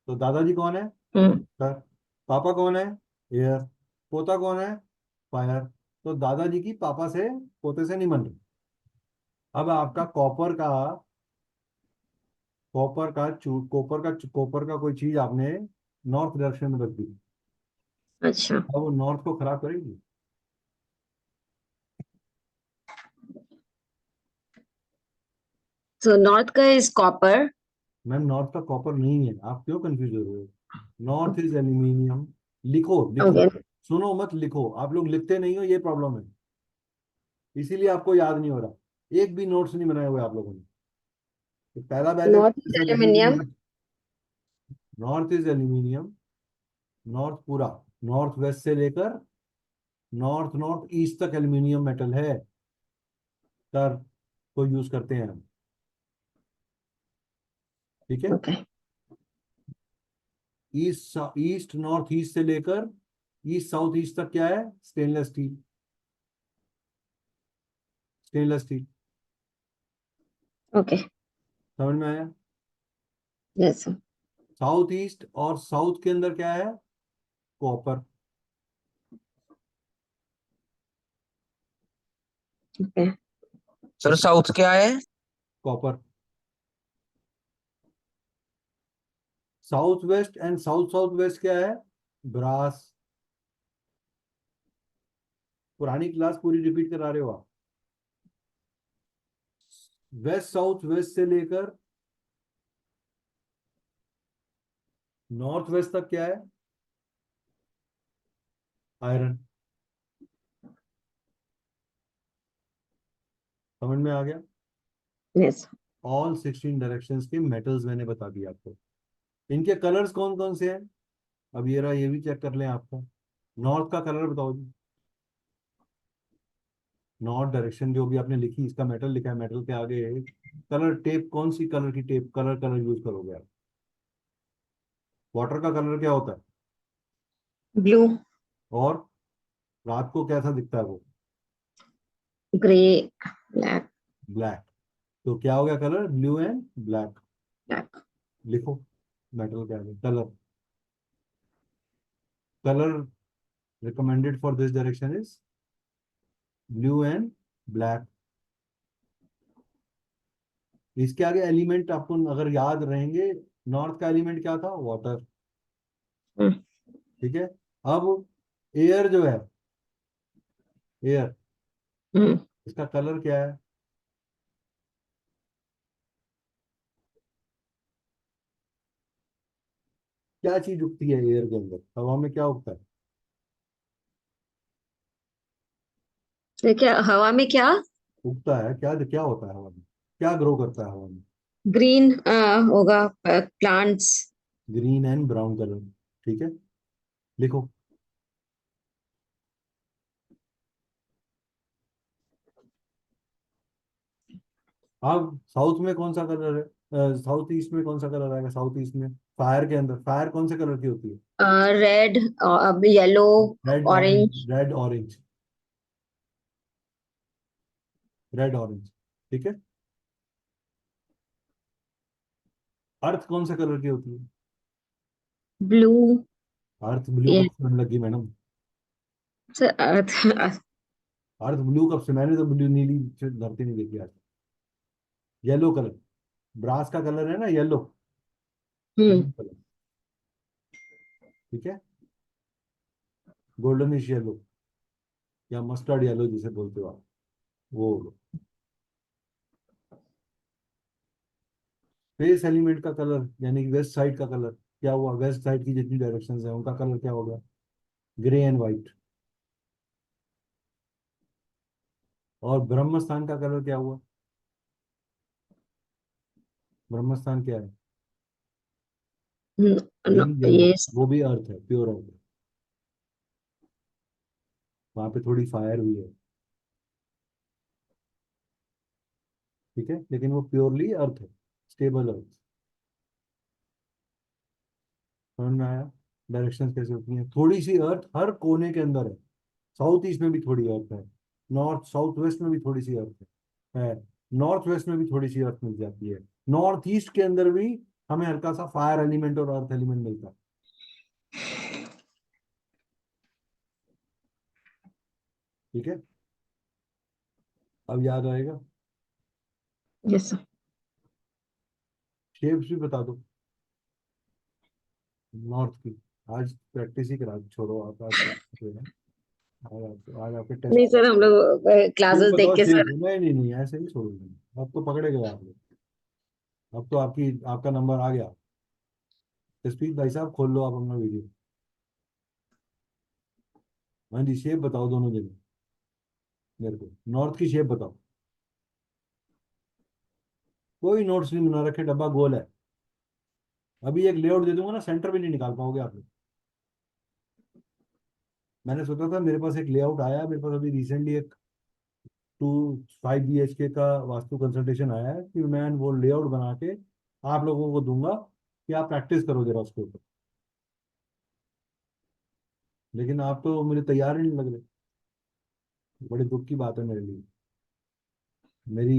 तो दादाजी कौन है? हम्म सर। पापा कौन है? एयर। पोता कौन है? फायर। तो दादाजी की पापा से पोते से नहीं बन रही। अब आपका कॉपर का कोई चीज आपने नॉर्थ डायरेक्शन में रख दी, अच्छा अब वो नॉर्थ को खराब करेगी? सो नॉर्थ का इज कॉपर मैम नॉर्थ का कॉपर नहीं है, आप क्यों कंफ्यूज हो रहे हो? North is aluminium. लिखो लिखो। ओके सुनो मत, लिखो। आप लोग लिखते नहीं हो, ये प्रॉब्लम है, इसीलिए आपको याद नहीं हो रहा। एक भी नोट्स नहीं बनाए हुए आप लोगों ने। तो पहला बैच है, नॉर्थ ऐसा लिखेंगे एल्यूमिनियम नहीं। North is aluminium. नॉर्थ पूरा, नॉर्थ वेस्ट से लेकर नॉर्थ नॉर्थ ईस्ट तक एल्यूमिनियम मेटल है सर, को यूज करते हैं हम। ठीक है? Okay east east north east से लेकर ईस्ट साउथ ईस्ट तक क्या है? Stainless steel. Stainless steel. Okay समझ में आया? यस साउथ ईस्ट और साउथ के अंदर क्या है? कॉपर। ओके सर साउथ क्या है? Copper. South west and south south waste क्या है? ब्रास। पुरानी क्लास पूरी रिपीट करा रहे हो आप। वेस्ट साउथ वेस्ट से लेकर नॉर्थ वेस्ट तक क्या है? आयरन। समझ में आ गया? यस ऑल 16 डायरेक्शंस के मेटल्स मैंने बता दिया आपको। इनके कलर्स कौन कौन से हैं? अब ये रहा, ये भी चेक कर लें आपका। नॉर्थ का कलर बताओ जी। नॉर्थ डायरेक्शन जो भी आपने लिखी, इसका मेटल लिखा है, मेटल के आगे कलर टेप, कौन सी कलर की टेप, कलर कलर यूज करोगे आप? वाटर का कलर क्या होता है? ब्लू और रात को कैसा दिखता है वो? Grey black black. तो क्या हो गया colour? Blue and black. Black लिखो मेटल के आगे colour. Colour recommended for this direction is blue and black. इसके आगे एलिमेंट आपको अगर याद रहेंगे, नॉर्थ का एलिमेंट क्या था? वाटर। ठीक है? अब एयर जो है, एयर, हम्म इसका कलर क्या है? क्या चीज उगती है एयर के अंदर? हवा में क्या उगता है? तो क्या हवा में क्या उगता है क्या? क्या होता है हवा में? क्या ग्रो करता है हवा में? ग्रीन होगा plants green and brown colour. ठीक है? लिखो। अब साउथ में कौन सा कलर है? साउथ ईस्ट में कौन सा कलर आएगा? साउथ ईस्ट में फायर के अंदर, फायर कौन से कलर की होती है? Red yellow red orange orange, red orange. Red orange. ठीक है? अर्थ कौन से कलर की होती है? ब्लू अर्थ ब्लू ये कब से बनने लगी मैडम? अर्थ अर्थ ब्लू कब से? मैंने तो ब्लू नीली धरती नहीं देखी आज। येलो कलर, ब्रास का कलर है ना येलो। हम्म ब्लू कलर। ठीक है? गोल्डनिश येलो या मस्टर्ड येलो जिसे बोलते हो आप, वो होगा। फेस एलिमेंट का कलर यानी कि वेस्ट साइड का कलर क्या हुआ? वेस्ट साइड की जितनी डायरेक्शंस है उनका कलर क्या होगा? Grey and white. और ब्रह्म स्थान का कलर क्या हुआ? ब्रह्मस्थान क्या है? No, यही जंगल, ये वो भी अर्थ है, प्योर अर्थ है। वहां पे थोड़ी फायर भी है, ठीक है, लेकिन वो प्योरली अर्थ है, स्टेबल अर्थ। समझ में आया डायरेक्शंस कैसे होती हैं? थोड़ी सी अर्थ हर कोने के अंदर है। साउथ ईस्ट में भी थोड़ी अर्थ है, नॉर्थ साउथ वेस्ट में भी थोड़ी सी अर्थ है, नॉर्थ वेस्ट में भी थोड़ी सी अर्थ मिल जाती है, नॉर्थ ईस्ट के अंदर भी हमें हल्का सा फायर एलिमेंट और अर्थ एलिमेंट मिलता है। ठीक है, अब याद आएगा। Yes sir. शेप्स भी बता दो नॉर्थ की। आज प्रैक्टिस ही करा, छोड़ो आप, आज practice है। आज आपके नहीं टेस्ट। सर, हम लोग शेप क्लासेस देख बताओ, के शेप। सर। नहीं नहीं नहीं, ऐसे नहीं छोड़ोगे, अब तो पकड़े गए आप लोग। अब तो आपका नंबर आ गया। जसप्रीत भाई साहब, खोल लो आप अपना वीडियो। हाँ जी, शेप बताओ दोनों जगह मेरे को। नॉर्थ की शेप बताओ। कोई नोट्स नहीं बना रखे, डब्बा गोल है। अभी एक लेआउट दे दूंगा ना, सेंटर भी नहीं निकाल पाओगे आप लोग। मैंने सोचा था, मेरे पास एक लेआउट आया है, मेरे पास अभी रिसेंटली एक 5 BHK का वास्तु कंसल्टेशन आया है, कि मैं वो लेआउट बना के आप लोगों को दूंगा, कि आप प्रैक्टिस करो जरा उसके ऊपर। लेकिन आप तो मुझे तैयार ही नहीं लग रहे। बड़े दुख की बात है मेरे लिए। मेरी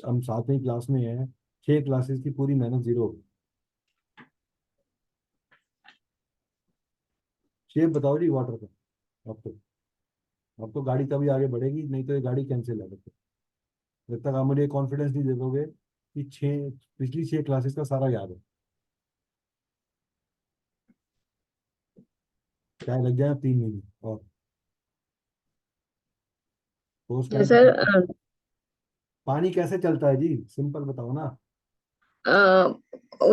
हम 7वीं क्लास में हैं, 6 क्लासेस की पूरी मेहनत जीरो हो गई। शेप बताओ जी वाटर का। अब तो गाड़ी तभी आगे बढ़ेगी, नहीं तो ये गाड़ी कैंसिल है। जब तक आप मुझे कॉन्फिडेंस नहीं दे दोगे कि पिछली 6 क्लासेस का सारा याद है, चाहे लग जाए 3 महीने और। तो उस टाइम सर, पानी कैसे चलता है जी, सिंपल बताओ ना।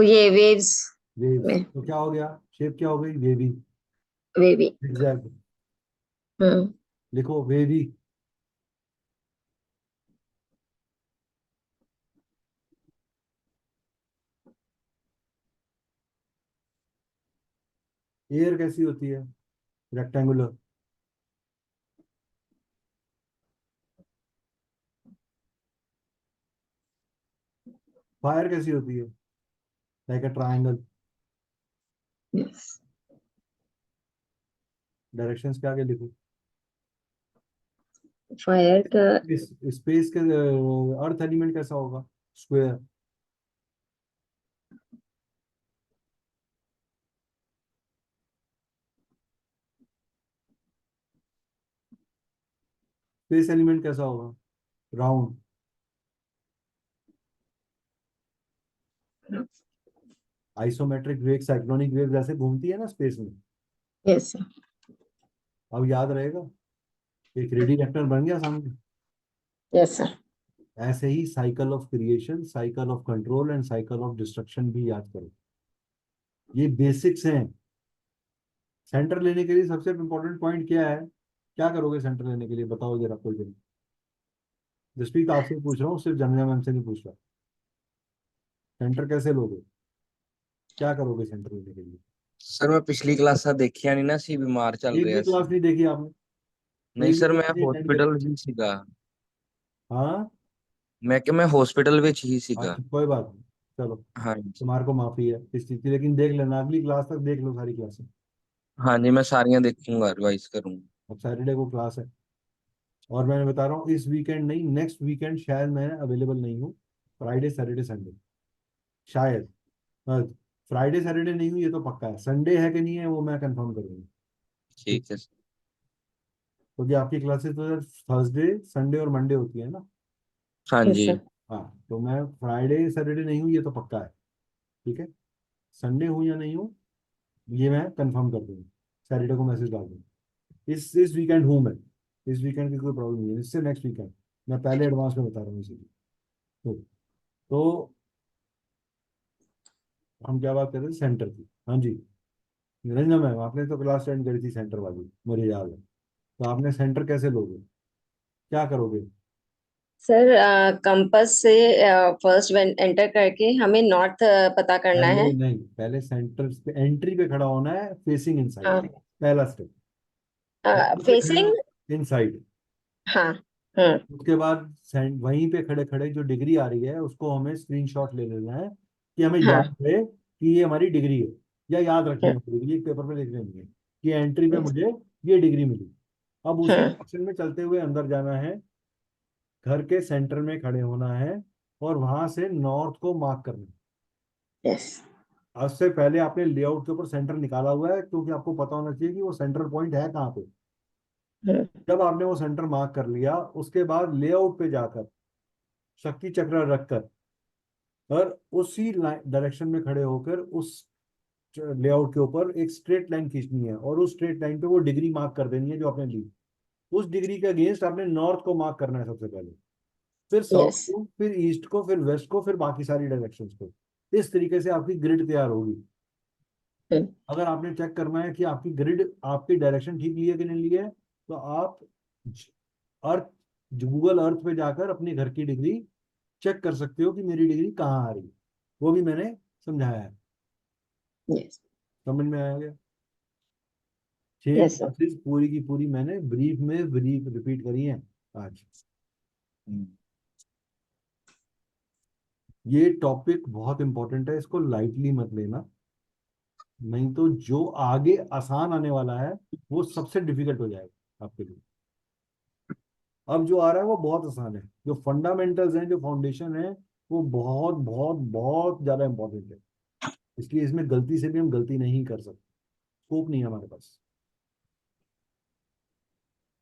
ये वेव्स वेव्स, में। तो क्या हो गया, शेप क्या हो गई, वेवी। वेवी। एग्जैक्ट, हम्म। लिखो वेवी। एयर कैसी होती है, रेक्टेंगुलर। फायर कैसी होती है, like a triangle. Yes. Directions के आगे लिखो। फायर का। इस स्पेस के अर्थ एलिमेंट कैसा होगा, स्क्वायर। स्पेस एलिमेंट कैसा होगा, round. Isometric wave, cyclonic wave जैसे घूमती है ना स्पेस में। Yes sir. अब याद रहेगा, एक रेडी वेक्टर बन गया सामने। Yes sir. ऐसे ही cycle of creation, cycle of control and cycle of destruction भी याद करो। ये बेसिक्स हैं। सेंटर लेने के लिए सबसे इम्पोर्टेंट पॉइंट क्या है? क्या करोगे सेंटर लेने के लिए, बताओ जरा कोई जन। जसप्रीत आपसे पूछ रहा हूँ, सिर्फ जंगला मैम से नहीं पूछ रहा। सेंटर कैसे लोगे, क्या करोगे सेंटर लेने के लिए? सर मैं पिछली क्लास सा देखिया नहीं ना, सी बीमार चल एक रहा भी क्लास सी। नहीं देखी आपने? नहीं एक भी सर, मैं क्लास नहीं अटेंड करी? हॉस्पिटल ही सीखा। हाँ। मैं हॉस्पिटल विच ही सीखा। अच्छा, कोई बात नहीं, चलो। हाँ जी। तुम्हारे को माफी है इस चीज की, लेकिन देख लेना अगली क्लास तक, देख लो सारी क्लासें। हाँ जी, मैं सारियां देखूंगा, रिवाइज करूंगा। अब सैटरडे को क्लास है। और मैंने बता रहा हूँ, इस वीकेंड नहीं, नेक्स्ट वीकेंड शायद मैं अवेलेबल नहीं हूँ। फ्राइडे सैटरडे संडे शायद। फ्राइडे सैटरडे नहीं हुई, ये तो पक्का है। संडे है कि नहीं है वो मैं कंफर्म करूंगा। ठीक, ठीक है सर। क्योंकि आपकी क्लासेस तो थर्सडे संडे और मंडे होती है ना। हाँ यस जी। सर। हाँ, तो मैं फ्राइडे सैटरडे नहीं हूँ ये तो पक्का है। ठीक है, संडे हूँ या नहीं हूँ ये मैं कंफर्म कर दूंगा, सैटरडे को मैसेज डाल दूंगा। इस वीकेंड हूँ मैं। इस वीकेंड की कोई प्रॉब्लम नहीं है, इससे नेक्स्ट वीकेंड मैं पहले एडवांस में बता रहा हूँ इसीलिए। तो हम क्या बात कर रहे थे, सेंटर की। हाँ जी, निरंजना मैम आपने तो क्लास अटेंड करी थी सेंटर वाली, मुझे याद है। तो आपने सेंटर कैसे लोगे, क्या करोगे? सर कंपास से फर्स्ट एंटर करके हमें नॉर्थ पता करना पहले है। नहीं, पहले सेंटर पे एंट्री पे खड़ा होना है, फेसिंग इनसाइड, हाँ, पहला स्टेप। वहीं पे फेसिंग। खड़े इनसाइड। हाँ। हम्म। उसके बाद वहीं पे खड़े खड़े जो डिग्री आ रही है उसको हमें स्क्रीनशॉट ले लेना है, कि हमें हाँ। याद रहे कि ये हमारी डिग्री है, या याद रखनी हम्म। है डिग्री, एक पेपर पे लिख लेंगे कि एंट्री पे yes, मुझे ये डिग्री मिली। अब उसी हाँ। डायरेक्शन में चलते हुए अंदर जाना है, घर के सेंटर में खड़े होना है, और वहां से नॉर्थ को मार्क करना है। यस। उससे पहले आपने लेआउट के ऊपर सेंटर निकाला हुआ है, क्योंकि आपको पता होना चाहिए कि वो सेंटर पॉइंट है कहाँ पे। हम्म। जब आपने वो सेंटर मार्क कर लिया, उसके बाद लेआउट पे जाकर शक्ति चक्र रखकर, और उसी डायरेक्शन में खड़े होकर उस लेआउट के ऊपर एक स्ट्रेट लाइन खींचनी है, और उस स्ट्रेट लाइन पे वो डिग्री मार्क कर देनी है जो आपने ली। उस डिग्री के अगेंस्ट आपने नॉर्थ को मार्क करना है सबसे पहले, फिर साउथ यस। को, फिर ईस्ट को, फिर वेस्ट को, फिर बाकी सारी डायरेक्शंस को। इस तरीके से आपकी ग्रिड तैयार होगी। हम्म। अगर आपने चेक करना है कि आपकी ग्रिड, आपकी डायरेक्शन ठीक ली है कि नहीं ली है, तो आप अर्थ, गूगल अर्थ पे जाकर अपने घर की डिग्री चेक कर सकते हो कि मेरी डिग्री कहाँ आ रही है। वो भी मैंने समझाया है। यस। समझ में आया? 6 यस सर। क्लासेस पूरी की पूरी मैंने ब्रीफ में ब्रीफ रिपीट करी है आज। हम्म, ये टॉपिक बहुत इंपॉर्टेंट है, इसको लाइटली मत लेना, नहीं तो जो आगे आसान आने वाला है वो सबसे डिफिकल्ट हो जाएगा आपके लिए। अब जो आ रहा है वो बहुत आसान है, जो फंडामेंटल्स हैं, जो फाउंडेशन है, वो बहुत बहुत बहुत ज्यादा इंपॉर्टेंट है। इसलिए इसमें गलती से भी हम गलती नहीं कर सकते, स्कोप नहीं है हमारे पास।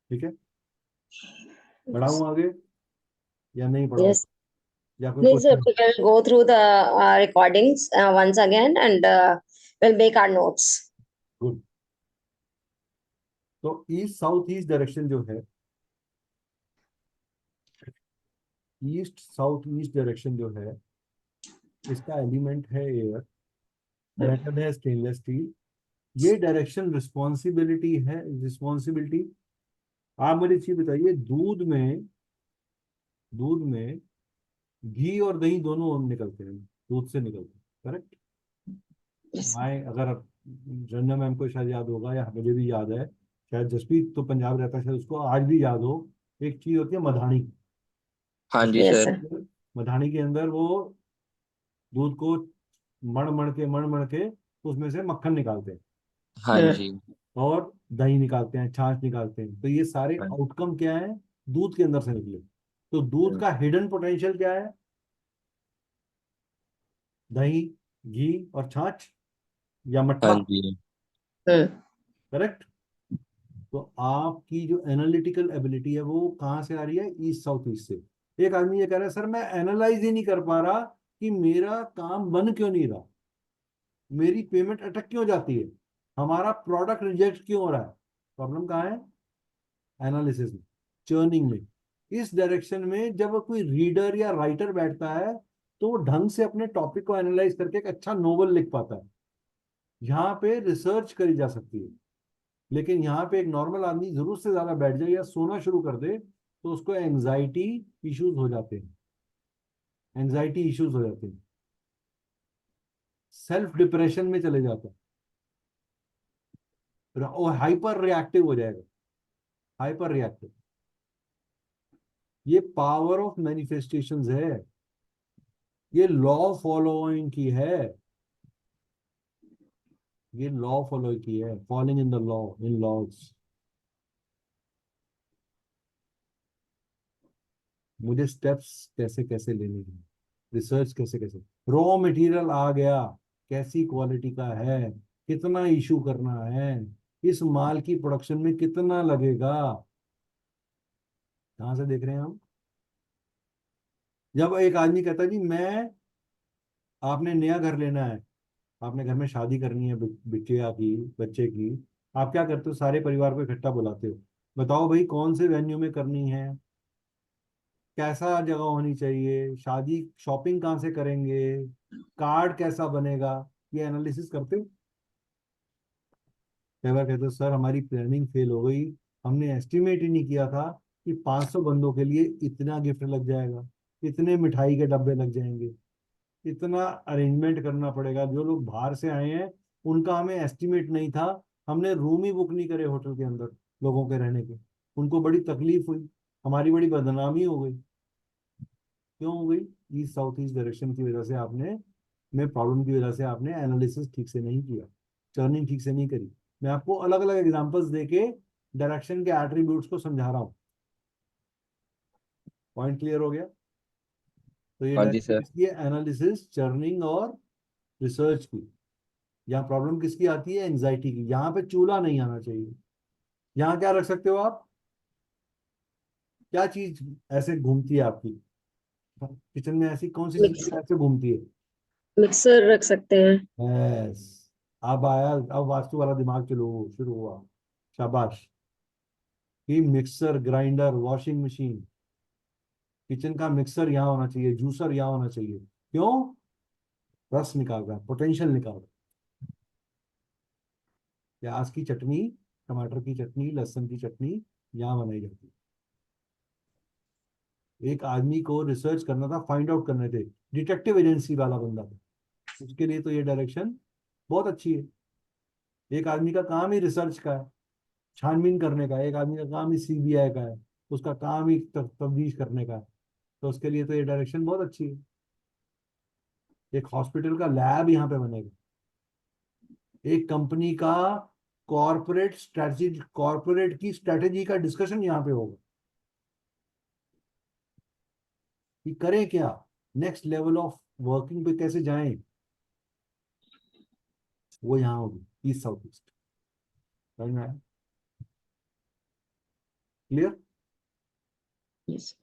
ठीक है, बढ़ाऊं आगे या नहीं बढ़ाऊं, यस। या कोई Please, question? we will go through the recordings once again and we'll make our notes. Good. तो ईस्ट साउथ ईस्ट डायरेक्शन जो है, ईस्ट साउथ ईस्ट डायरेक्शन जो है, इसका एलिमेंट है एयर, मेटल है स्टेनलेस स्टील। ये डायरेक्शन रिस्पॉन्सिबिलिटी है, रिस्पॉन्सिबिलिटी। आप मुझे चीज बताइए, दूध में घी और दही दोनों निकलते हैं, दूध से निकलते हैं, करेक्ट? Yes. मैं अगर रंजना मैम को शायद याद होगा, या मुझे भी याद है, शायद जसप्रीत तो पंजाब रहता है, शायद उसको आज भी याद हो, एक चीज होती है मधानी। हाँ जी Yes, सर। sir. मधानी के अंदर वो दूध को मण मण के उसमें से मक्खन निकालते हैं, हाँ Hmm. जी। और दही निकालते हैं, छाछ निकालते हैं। तो ये सारे हाँ आउटकम क्या है? दूध के अंदर से निकले। तो दूध Hmm. का हिडन पोटेंशियल क्या है? दही, घी और छाछ, या हाँ मट्ठा, जी। Hmm. करेक्ट? तो आपकी जो एनालिटिकल एबिलिटी है वो कहाँ से आ रही है? ईस्ट साउथ ईस्ट से। एक आदमी ये कह रहा है, सर मैं एनालाइज ही नहीं कर पा रहा कि मेरा काम बन क्यों नहीं रहा, मेरी पेमेंट अटक क्यों जाती है, हमारा प्रोडक्ट रिजेक्ट क्यों हो रहा है। प्रॉब्लम कहाँ है? एनालिसिस में, चर्निंग में। इस डायरेक्शन में जब कोई रीडर या राइटर बैठता है, तो वो ढंग से अपने टॉपिक को एनालाइज करके एक अच्छा नोवेल लिख पाता है। यहाँ पे रिसर्च करी जा सकती है। लेकिन यहाँ पे एक नॉर्मल आदमी जरूरत से ज्यादा बैठ जाए या सोना शुरू कर दे, तो उसको एंजाइटी इश्यूज हो जाते हैं, एंजाइटी इश्यूज हो जाते हैं, सेल्फ डिप्रेशन में चले जाता है, और हाइपर रिएक्टिव हो जाएगा, हाइपर रिएक्टिव। ये पावर ऑफ मैनिफेस्टेशंस है, ये लॉ फॉलोइंग की है, ये लॉ फॉलो की है, following in the law, in laws. मुझे स्टेप्स कैसे कैसे लेने हैं, रिसर्च कैसे कैसे, रॉ मटेरियल आ गया, कैसी क्वालिटी का है, कितना इशू करना है, इस माल की प्रोडक्शन में कितना लगेगा। कहाँ से देख रहे हैं हम? जब एक आदमी कहता है जी मैं, आपने नया घर लेना है, आपने घर में शादी करनी है, बिटिया की, बच्चे की, आप क्या करते हो? सारे परिवार को इकट्ठा बुलाते हो, बताओ भाई कौन से वेन्यू में करनी है, कैसा जगह होनी चाहिए, शादी शॉपिंग कहाँ से करेंगे, कार्ड कैसा बनेगा, ये एनालिसिस करते हो। कई बार कहते हो सर हमारी प्लानिंग फेल हो गई, हमने एस्टिमेट ही नहीं किया था कि 500 बंदों के लिए इतना गिफ्ट लग जाएगा, इतने मिठाई के डब्बे लग जाएंगे, इतना अरेंजमेंट करना पड़ेगा। जो लोग बाहर से आए हैं उनका हमें एस्टिमेट नहीं था, हमने रूम ही बुक नहीं करे होटल के अंदर लोगों के रहने के, उनको बड़ी तकलीफ हुई, हमारी बड़ी बदनामी हो गई। क्यों हो गई? ईस्ट साउथ ईस्ट डायरेक्शन की वजह से आपने, में प्रॉब्लम की वजह से आपने एनालिसिस ठीक से नहीं किया, टर्निंग ठीक से नहीं करी। मैं आपको अलग अलग एग्जांपल्स देके डायरेक्शन के एट्रीब्यूट्स को समझा रहा हूँ। पॉइंट क्लियर हो गया? तो ये हाँ जी डायरेक्शन सर। किसकी है? एनालिसिस, चर्निंग और रिसर्च की। यहाँ प्रॉब्लम किसकी आती है? एंजाइटी की। यहाँ पे चूल्हा नहीं आना चाहिए। यहाँ क्या रख सकते हो आप? क्या चीज ऐसे घूमती है आपकी किचन में? ऐसी कौन सी मिक्स चीज ऐसे घूमती है? मिक्सर रख सकते हैं। यस। अब आया, अब वास्तु वाला दिमाग चलो शुरू हुआ। शाबाश। कि mixer, grinder, washing machine, kitchen का मिक्सर यहाँ होना चाहिए, जूसर यहाँ होना चाहिए। क्यों? रस निकाल रहा है, पोटेंशियल निकाल रहा है। प्याज की चटनी, टमाटर की चटनी, लहसुन की चटनी यहाँ बनाई जाती है। एक आदमी को रिसर्च करना था, फाइंड आउट करने थे, डिटेक्टिव एजेंसी वाला बंदा था, उसके लिए तो ये डायरेक्शन बहुत अच्छी है। एक आदमी का काम ही रिसर्च का है, छानबीन करने का। एक आदमी का काम ही सीबीआई का है, उसका काम ही तफ्तीश करने का है। तो उसके लिए तो ये डायरेक्शन बहुत अच्छी है। एक हॉस्पिटल का लैब यहाँ पे बनेगा। एक कंपनी का कॉर्पोरेट स्ट्रेटजी, कॉर्पोरेट की स्ट्रेटेजी का डिस्कशन यहाँ पे होगा कि करें क्या, नेक्स्ट लेवल ऑफ वर्किंग पे कैसे जाएं, वो यहाँ होगी ईस्ट साउथ ईस्ट। समझ में आया? Clear? Yes.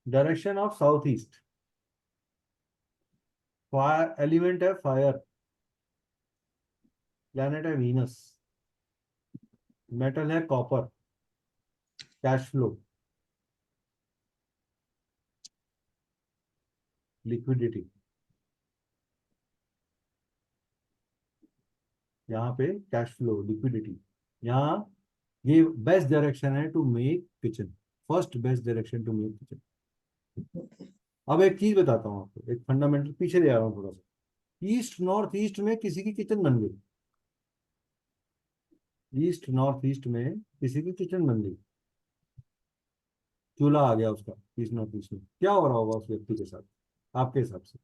Direction of south east. Fire element है फायर, प्लैनेट है वीनस, मेटल है कॉपर, कैश फ्लो, लिक्विडिटी। यहाँ पे कैश फ्लो, लिक्विडिटी। यहाँ ये बेस्ट डायरेक्शन है to make kitchen, first best direction to make kitchen. अब एक चीज बताता हूँ आपको, एक फंडामेंटल पीछे ले आ रहा हूँ थोड़ा सा। ईस्ट नॉर्थ ईस्ट में किसी की किचन बन गई, ईस्ट नॉर्थ ईस्ट में किसी की किचन बन गई, चूल्हा आ गया उसका ईस्ट नॉर्थ ईस्ट में, क्या हो रहा होगा उस व्यक्ति के साथ आपके हिसाब से?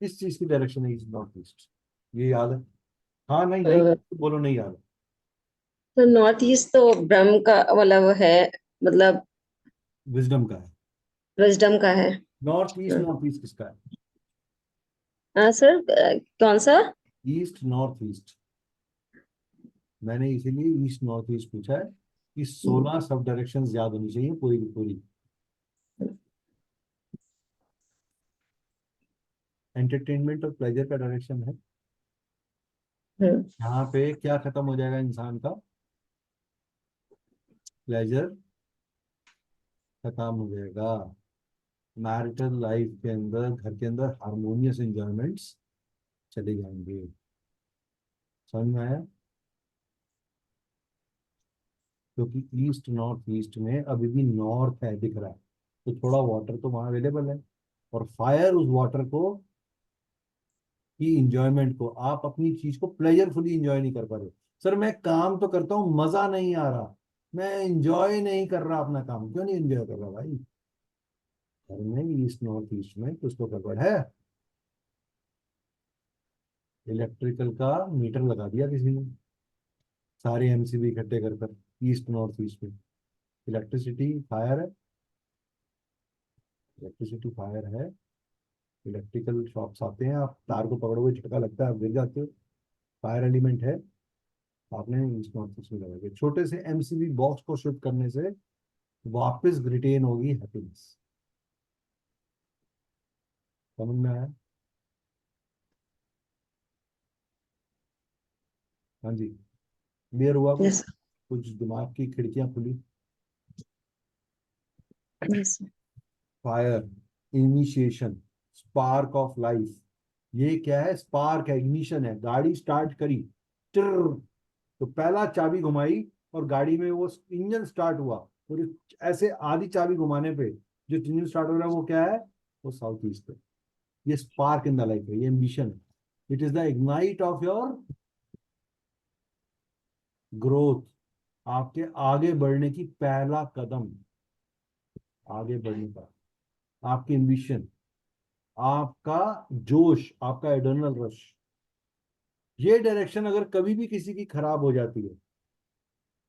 किस चीज की डायरेक्शन है ईस्ट नॉर्थ ईस्ट? ये याद है? हाँ नहीं नहीं, बोलो नहीं याद है। तो नॉर्थ ईस्ट तो ब्रह्म का मतलब है, मतलब विजडम का है। विजडम का है। नॉर्थ ईस्ट किसका है? हाँ सर, कौन सा? East north east. मैंने इसीलिए ईस्ट नॉर्थ ईस्ट पूछा है कि 16 सब डायरेक्शंस याद होनी चाहिए पूरी की पूरी। एंटरटेनमेंट और प्लेजर का डायरेक्शन है। हम्म। यहाँ पे क्या खत्म हो जाएगा इंसान का? प्लेजर खत्म हो जाएगा। मैरिटल लाइफ के अंदर, घर के अंदर हारमोनियस एंजॉयमेंट्स चले जाएंगे। समझ में आया? क्योंकि ईस्ट नॉर्थ ईस्ट में अभी भी नॉर्थ है दिख रहा है, तो थोड़ा वाटर तो वहां अवेलेबल है, और फायर उस वाटर को, की इंजॉयमेंट को, आप अपनी चीज को प्लेजरफुली इंजॉय नहीं कर पा रहे। सर मैं काम तो करता हूँ, मजा नहीं आ रहा, मैं इंजॉय नहीं कर रहा अपना काम। क्यों नहीं इंजॉय कर रहा भाई? घर में ईस्ट नॉर्थ ईस्ट में कुछ तो गड़बड़ है। इलेक्ट्रिकल का मीटर लगा दिया किसी ने, सारे एमसीबी इकट्ठे कर कर ईस्ट नॉर्थ ईस्ट में। इलेक्ट्रिसिटी फायर है, इलेक्ट्रिसिटी फायर है। इलेक्ट्रिकल शॉक्स आते हैं, आप तार को पकड़ोगे झटका लगता है, आप गिर जाते हो, फायर एलिमेंट है। आपने ईस्ट नॉर्थ ईस्ट में लगा दिया। छोटे से एमसीबी बॉक्स को शिफ्ट करने से वापस रिटेन होगी हैप्पीनेस। समझ में आया? हाँ जी। क्लियर हुआ कुछ? यस। कुछ दिमाग की खिड़कियां खुली। Yes. Fire, initiation, spark of life, ये क्या है, स्पार्क है, इग्निशन है, गाड़ी स्टार्ट करी, टिर, तो पहला चाबी घुमाई और गाड़ी में वो इंजन स्टार्ट हुआ, और ऐसे आधी चाबी घुमाने पे जो इंजन स्टार्ट हो रहा है वो क्या है, वो साउथ ईस्ट है। ये स्पार्क इन द लाइफ है, ये एम्बिशन है, it is the ignite of your growth, आपके आगे बढ़ने की पहला कदम, आगे बढ़ने का आपकी एम्बिशन, आपका जोश, आपका एडर्नल रश। ये डायरेक्शन अगर कभी भी किसी की खराब हो जाती है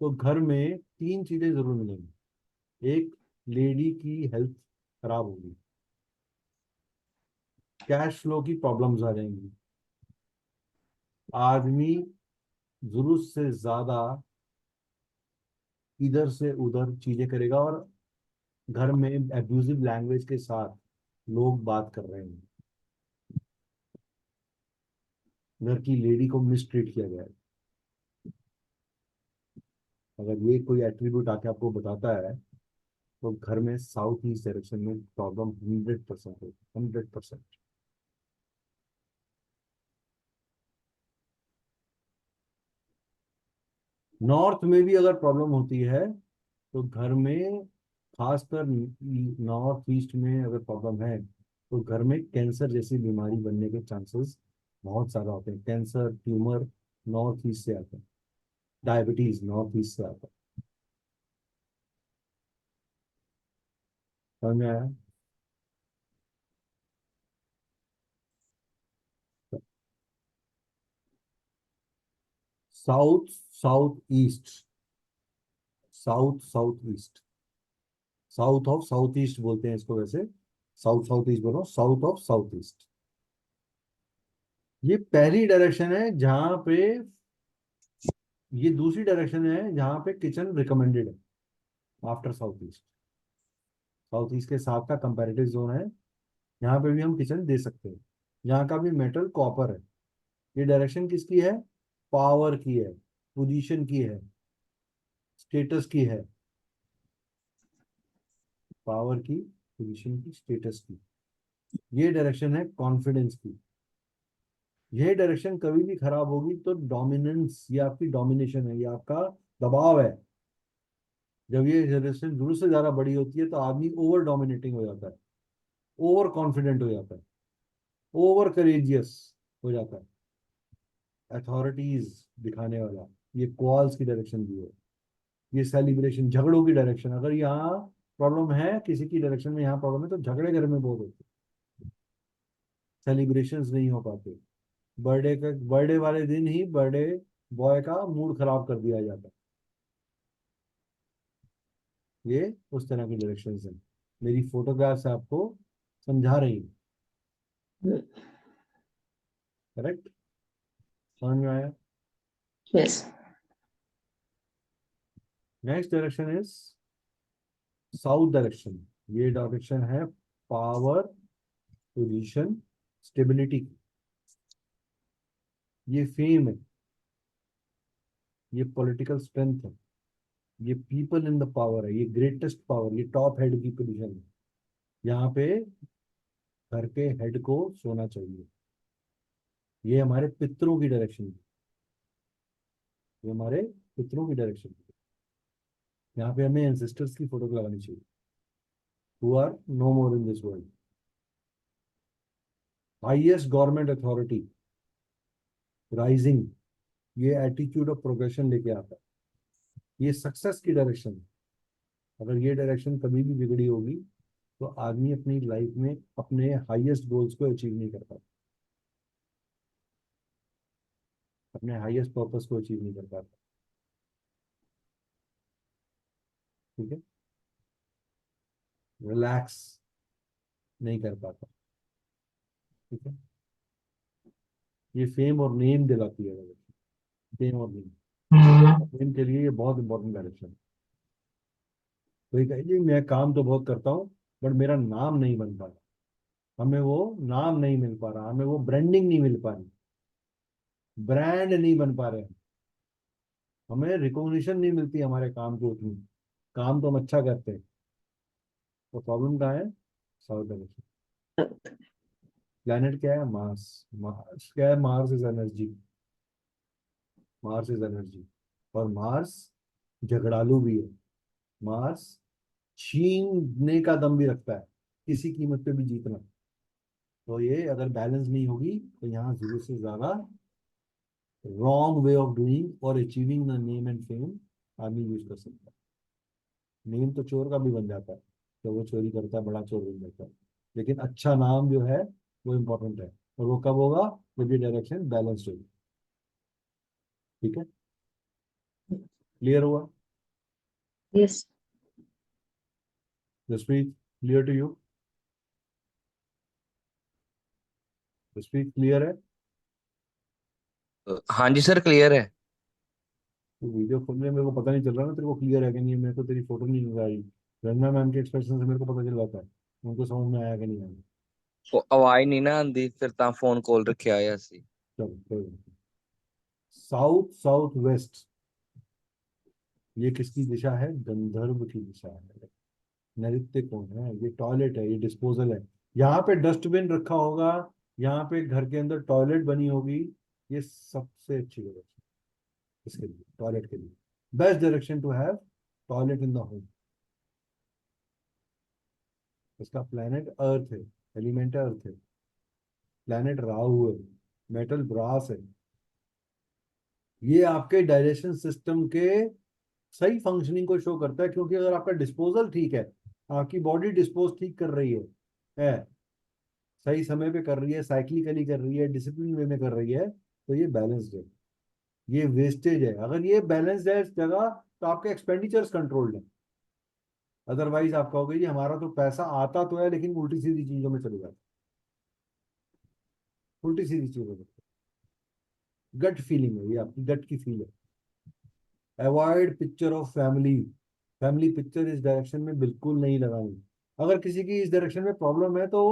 तो घर में तीन चीजें जरूर मिलेंगी। एक, लेडी की हेल्थ खराब होगी, कैश फ्लो की प्रॉब्लम्स आ जाएंगी, आदमी जरूरत से ज्यादा इधर से उधर चीजें करेगा, और घर में एब्यूजिव लैंग्वेज के साथ लोग बात कर रहे हैं, घर की लेडी को मिसट्रीट किया गया है। अगर ये कोई एट्रीब्यूट आके आपको बताता है तो घर में साउथ ईस्ट डायरेक्शन में प्रॉब्लम 100% है, 100%। नॉर्थ में भी अगर प्रॉब्लम होती है तो घर में, खासकर नॉर्थ ईस्ट में अगर प्रॉब्लम है तो घर में कैंसर जैसी बीमारी बनने के चांसेस बहुत ज्यादा होते हैं। कैंसर, ट्यूमर नॉर्थ ईस्ट से आता है, डायबिटीज नॉर्थ ईस्ट से आता है। समझ में आया? South, south east, south south east, south of south east बोलते हैं इसको वैसे। साउथ साउथ ईस्ट बोलो, साउथ ऑफ साउथ ईस्ट। ये पहली डायरेक्शन है जहां पे, ये दूसरी डायरेक्शन है जहां पे किचन रिकमेंडेड है after south east. South east के साथ का कंपैरेटिव जोन है, यहाँ पे भी हम किचन दे सकते हैं। यहाँ का भी मेटल कॉपर है। ये डायरेक्शन किसकी है, पावर की है, पोजीशन की है, स्टेटस की है, पावर की, पोजीशन की, स्टेटस की। ये डायरेक्शन है कॉन्फिडेंस की। ये डायरेक्शन कभी भी खराब होगी तो डोमिनेंस, ये आपकी डोमिनेशन है, ये आपका दबाव है। जब ये डायरेक्शन जरूरत से ज्यादा बड़ी होती है तो आदमी ओवर डोमिनेटिंग हो जाता है, ओवर कॉन्फिडेंट हो जाता है, ओवर करेजियस हो जाता है, अथॉरिटीज दिखाने वाला। ये क्वाल्स की डायरेक्शन भी है। ये सेलिब्रेशन, झगड़ों की डायरेक्शन, अगर यहाँ प्रॉब्लम है किसी की डायरेक्शन में, यहाँ प्रॉब्लम है तो झगड़े घर में बहुत होते, सेलिब्रेशंस नहीं हो पाते। बर्थडे वाले दिन ही बर्थडे बॉय का मूड खराब कर दिया जाता है। ये उस तरह की डायरेक्शंस हैं। मेरी फोटोग्राफ्स आपको समझा रही है। करेक्ट? समझ में आया? Yes. Next direction is south direction. ये डायरेक्शन है पावर, पोजीशन, स्टेबिलिटी। ये फेम है, ये पॉलिटिकल स्ट्रेंथ है, ये पीपल इन द पावर है, ये ग्रेटेस्ट पावर, ये टॉप हेड की पोजीशन है। यहाँ पे घर के हेड को सोना चाहिए। ये हमारे पितरों की डायरेक्शन है, ये हमारे पितरों की डायरेक्शन है। यहाँ पे हमें एंसेस्टर्स की फोटो लगानी चाहिए, who are no more in this world. Highest government authority, rising, ये एटीट्यूड ऑफ प्रोग्रेशन लेके आता है। ये सक्सेस की डायरेक्शन है। अगर ये डायरेक्शन कभी भी बिगड़ी होगी तो आदमी अपनी लाइफ में अपने हाईएस्ट गोल्स को अचीव नहीं कर पाता, अपने हाईएस्ट पर्पस को अचीव नहीं कर पाता। ठीक है? रिलैक्स नहीं कर पाता। ठीक है? ये फेम और नेम दिलाती है डायरेक्शन, फेम और नेम। फेम के लिए ये बहुत इंपॉर्टेंट डायरेक्शन है। कोई कहे जी मैं काम तो बहुत करता हूँ बट मेरा नाम नहीं बन पा रहा, हमें वो नाम नहीं मिल पा रहा, हमें वो ब्रांडिंग नहीं मिल पा रही, ब्रांड नहीं बन पा रहे हैं, हमें रिकॉग्निशन नहीं मिलती हमारे काम को उतनी। काम तो हम अच्छा करते हैं, तो प्रॉब्लम कहाँ है, साउथ डायरेक्शन। प्लैनेट क्या है? मार्स। मार्स क्या है? Mars is energy. Mars is energy. और मार्स झगड़ालू भी है। मार्स छीनने का दम भी रखता है, किसी कीमत पे भी जीतना। तो ये अगर बैलेंस नहीं होगी तो यहाँ जीरो से ज्यादा रॉन्ग वे ऑफ डूइंग और achieving the name and fame आदमी यूज कर सकता है। नेम तो चोर का भी बन जाता है, तो वो चोरी करता है बड़ा चोर बन जाता है, लेकिन अच्छा नाम जो है वो इम्पोर्टेंट है। और वो कब होगा? जब ये डायरेक्शन बैलेंस्ड होगी। ठीक है, क्लियर हुआ? Yes. Jaspreet, clear to you? Jaspreet, clear है? हाँ जी सर, क्लियर है। तो वीडियो खोलने मेरे को पता नहीं चल रहा ना तेरे को क्लियर है कि नहीं, मेरे को तेरी फोटो नहीं नजर आ रही। रंजना मैम के एक्सप्रेशन से मेरे को पता चल जाता है उनको समझ में आया कि नहीं आया। वो आवाज नहीं ना आंदी, फिर ता फोन कॉल रखे आया सी। चलो कोई बात नहीं। साउथ साउथ वेस्ट, ये किसकी दिशा है? गंधर्व की दिशा है। नृत्य कौन है? ये टॉयलेट है, ये डिस्पोजल है। यहाँ पे डस्टबिन रखा होगा, यहाँ पे घर के अंदर टॉयलेट बनी होगी। ये सबसे अच्छी डायरेक्शन इसके लिए, टॉयलेट के लिए। Best direction to have toilet in the home. इसका प्लेनेट अर्थ है, एलिमेंट अर्थ है। प्लेनेट राहु है, मेटल ब्रास है। ये आपके डाइजेशन सिस्टम के सही फंक्शनिंग को शो करता है, क्योंकि अगर आपका डिस्पोजल ठीक है, आपकी बॉडी डिस्पोज ठीक कर रही है, सही समय पे कर रही है, साइक्लिकली कर रही है, डिसिप्लिन वे में कर रही है, तो ये बैलेंस्ड है। ये वेस्टेज है। अगर ये बैलेंस्ड है इस जगह, तो आपके एक्सपेंडिचर्स कंट्रोल्ड है। अदरवाइज आप कहोगे जी हमारा तो पैसा आता तो है लेकिन उल्टी सीधी चीजों में चले जाता है। उल्टी सीधी चीजों में, गट फीलिंग है, ये आपकी गट की फील है। Avoid picture of family. Family picture इस डायरेक्शन में बिल्कुल नहीं लगानी। अगर किसी की इस डायरेक्शन में प्रॉब्लम है तो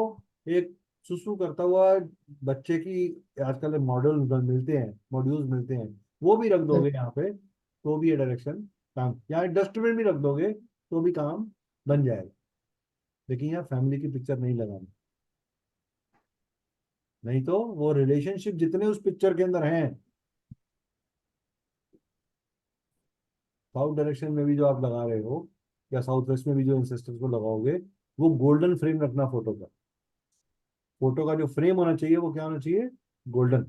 एक सुसु करता हुआ बच्चे की, आजकल मॉडल मिलते हैं, मॉड्यूल्स मिलते हैं, वो भी रख दोगे यहाँ पे तो भी ये डायरेक्शन काम, यहाँ डस्टबिन भी रख दोगे तो भी काम बन जाएगा। लेकिन यहाँ फैमिली की पिक्चर नहीं लगानी, नहीं तो वो रिलेशनशिप जितने उस पिक्चर के अंदर हैं, साउथ डायरेक्शन में भी जो आप लगा रहे हो या साउथ वेस्ट में भी जो इंसेस्टर्स को लगाओगे, वो गोल्डन फ्रेम रखना फोटो का। फोटो का जो फ्रेम होना चाहिए वो क्या होना चाहिए? गोल्डन।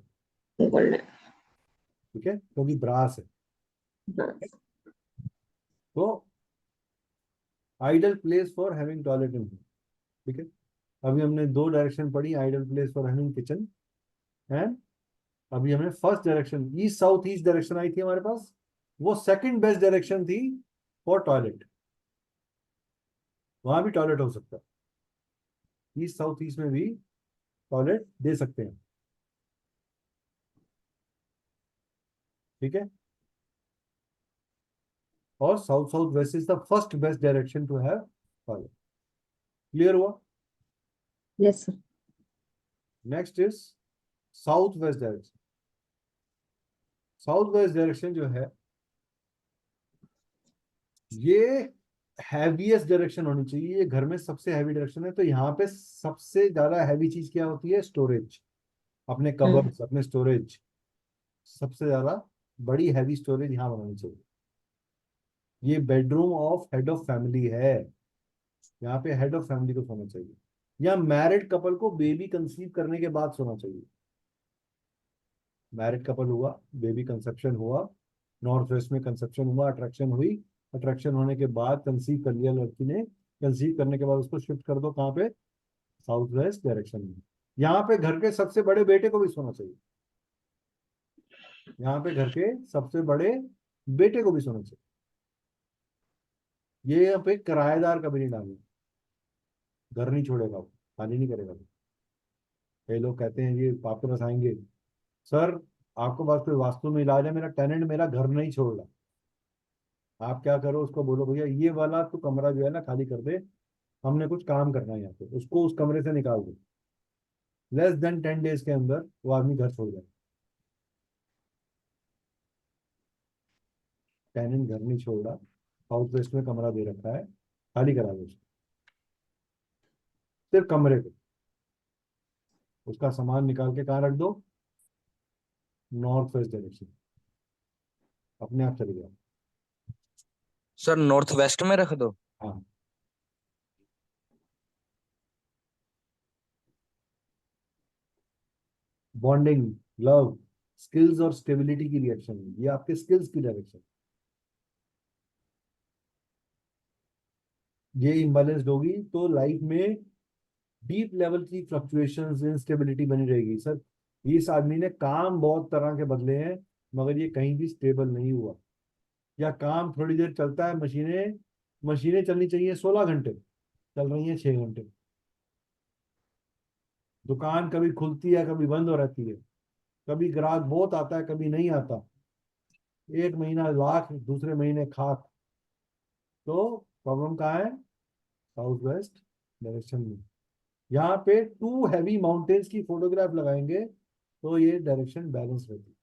Golden. ठीक है, क्योंकि ब्रास है। तो ideal place for having toilet in. ठीक है, अभी हमने दो डायरेक्शन पढ़ी, ideal place for having kitchen and अभी हमने first direction east south east direction आई थी हमारे पास, वो सेकंड बेस्ट डायरेक्शन थी फॉर टॉयलेट। वहां भी टॉयलेट हो सकता है, ईस्ट साउथ ईस्ट में भी टॉयलेट दे सकते हैं। ठीक है, और south south west is the first best direction to have toilet. Clear हुआ? Yes, sir. Next is south west direction. South west direction जो है ये हैवीएस्ट डायरेक्शन होनी चाहिए। ये घर में सबसे हैवी डायरेक्शन है, तो यहाँ पे सबसे ज्यादा हैवी चीज क्या होती है? स्टोरेज। अपने कबर्ड्स, अपने स्टोरेज, सबसे ज्यादा बड़ी हैवी स्टोरेज यहाँ बनानी चाहिए। ये bedroom of head of family है, यहाँ पे हेड ऑफ फैमिली को सोना चाहिए। या मैरिड कपल को बेबी कंसीव करने के बाद सोना चाहिए। मैरिड कपल हुआ, बेबी कंसेप्शन हुआ, नॉर्थ वेस्ट में कंसेप्शन हुआ, अट्रैक्शन हुई, अट्रैक्शन होने के बाद कंसीव कर लिया लड़की ने, कंसीव करने के बाद उसको शिफ्ट कर दो कहाँ पे? साउथ वेस्ट डायरेक्शन में। यहाँ पे घर के सबसे बड़े बेटे को भी सोना चाहिए। यहाँ पे घर के सबसे बड़े बेटे को भी सोना चाहिए। ये यहाँ पे किराएदार कभी नहीं डालना, घर नहीं छोड़ेगा वो, खाली नहीं करेगा वो। कई लोग कहते हैं ये आपके पास आएंगे, सर आपको पास कोई वास्तु में इलाज है, मेरा टेनेंट मेरा घर नहीं छोड़ रहा। आप क्या करो, उसको बोलो भैया ये वाला तो कमरा जो है ना खाली कर दे, हमने कुछ काम करना है यहाँ पे, उसको उस कमरे से निकाल दो। लेस देन 10 डेज के अंदर वो आदमी घर छोड़ जाए। टेनेंट घर नहीं छोड़ रहा, साउथ वेस्ट में कमरा दे रखा है, खाली करा दो उसको, सिर्फ कमरे को। उसका सामान निकाल के कहाँ रख दो, नॉर्थ वेस्ट डायरेक्शन, अपने आप चले जाओ। सर नॉर्थ वेस्ट में रख दो। हाँ, बॉन्डिंग, लव, स्किल्स और स्टेबिलिटी की रिएक्शन, ये आपके स्किल्स की डायरेक्शन। ये इम्बैलेंस्ड होगी तो लाइफ में डीप लेवल की फ्लक्चुएशंस, इंस्टेबिलिटी बनी रहेगी। सर इस आदमी ने काम बहुत तरह के बदले हैं, मगर ये कहीं भी स्टेबल नहीं हुआ। या काम थोड़ी देर चलता है, मशीनें मशीनें चलनी चाहिए 16 घंटे, चल रही हैं 6 घंटे। दुकान कभी खुलती है, कभी बंद हो रहती है, कभी ग्राहक बहुत आता है, कभी नहीं आता। एक महीना लाख, दूसरे महीने खाक। तो प्रॉब्लम कहाँ है, साउथ वेस्ट डायरेक्शन में। यहाँ पे टू हैवी माउंटेन्स की फोटोग्राफ लगाएंगे तो ये डायरेक्शन बैलेंस रहती है।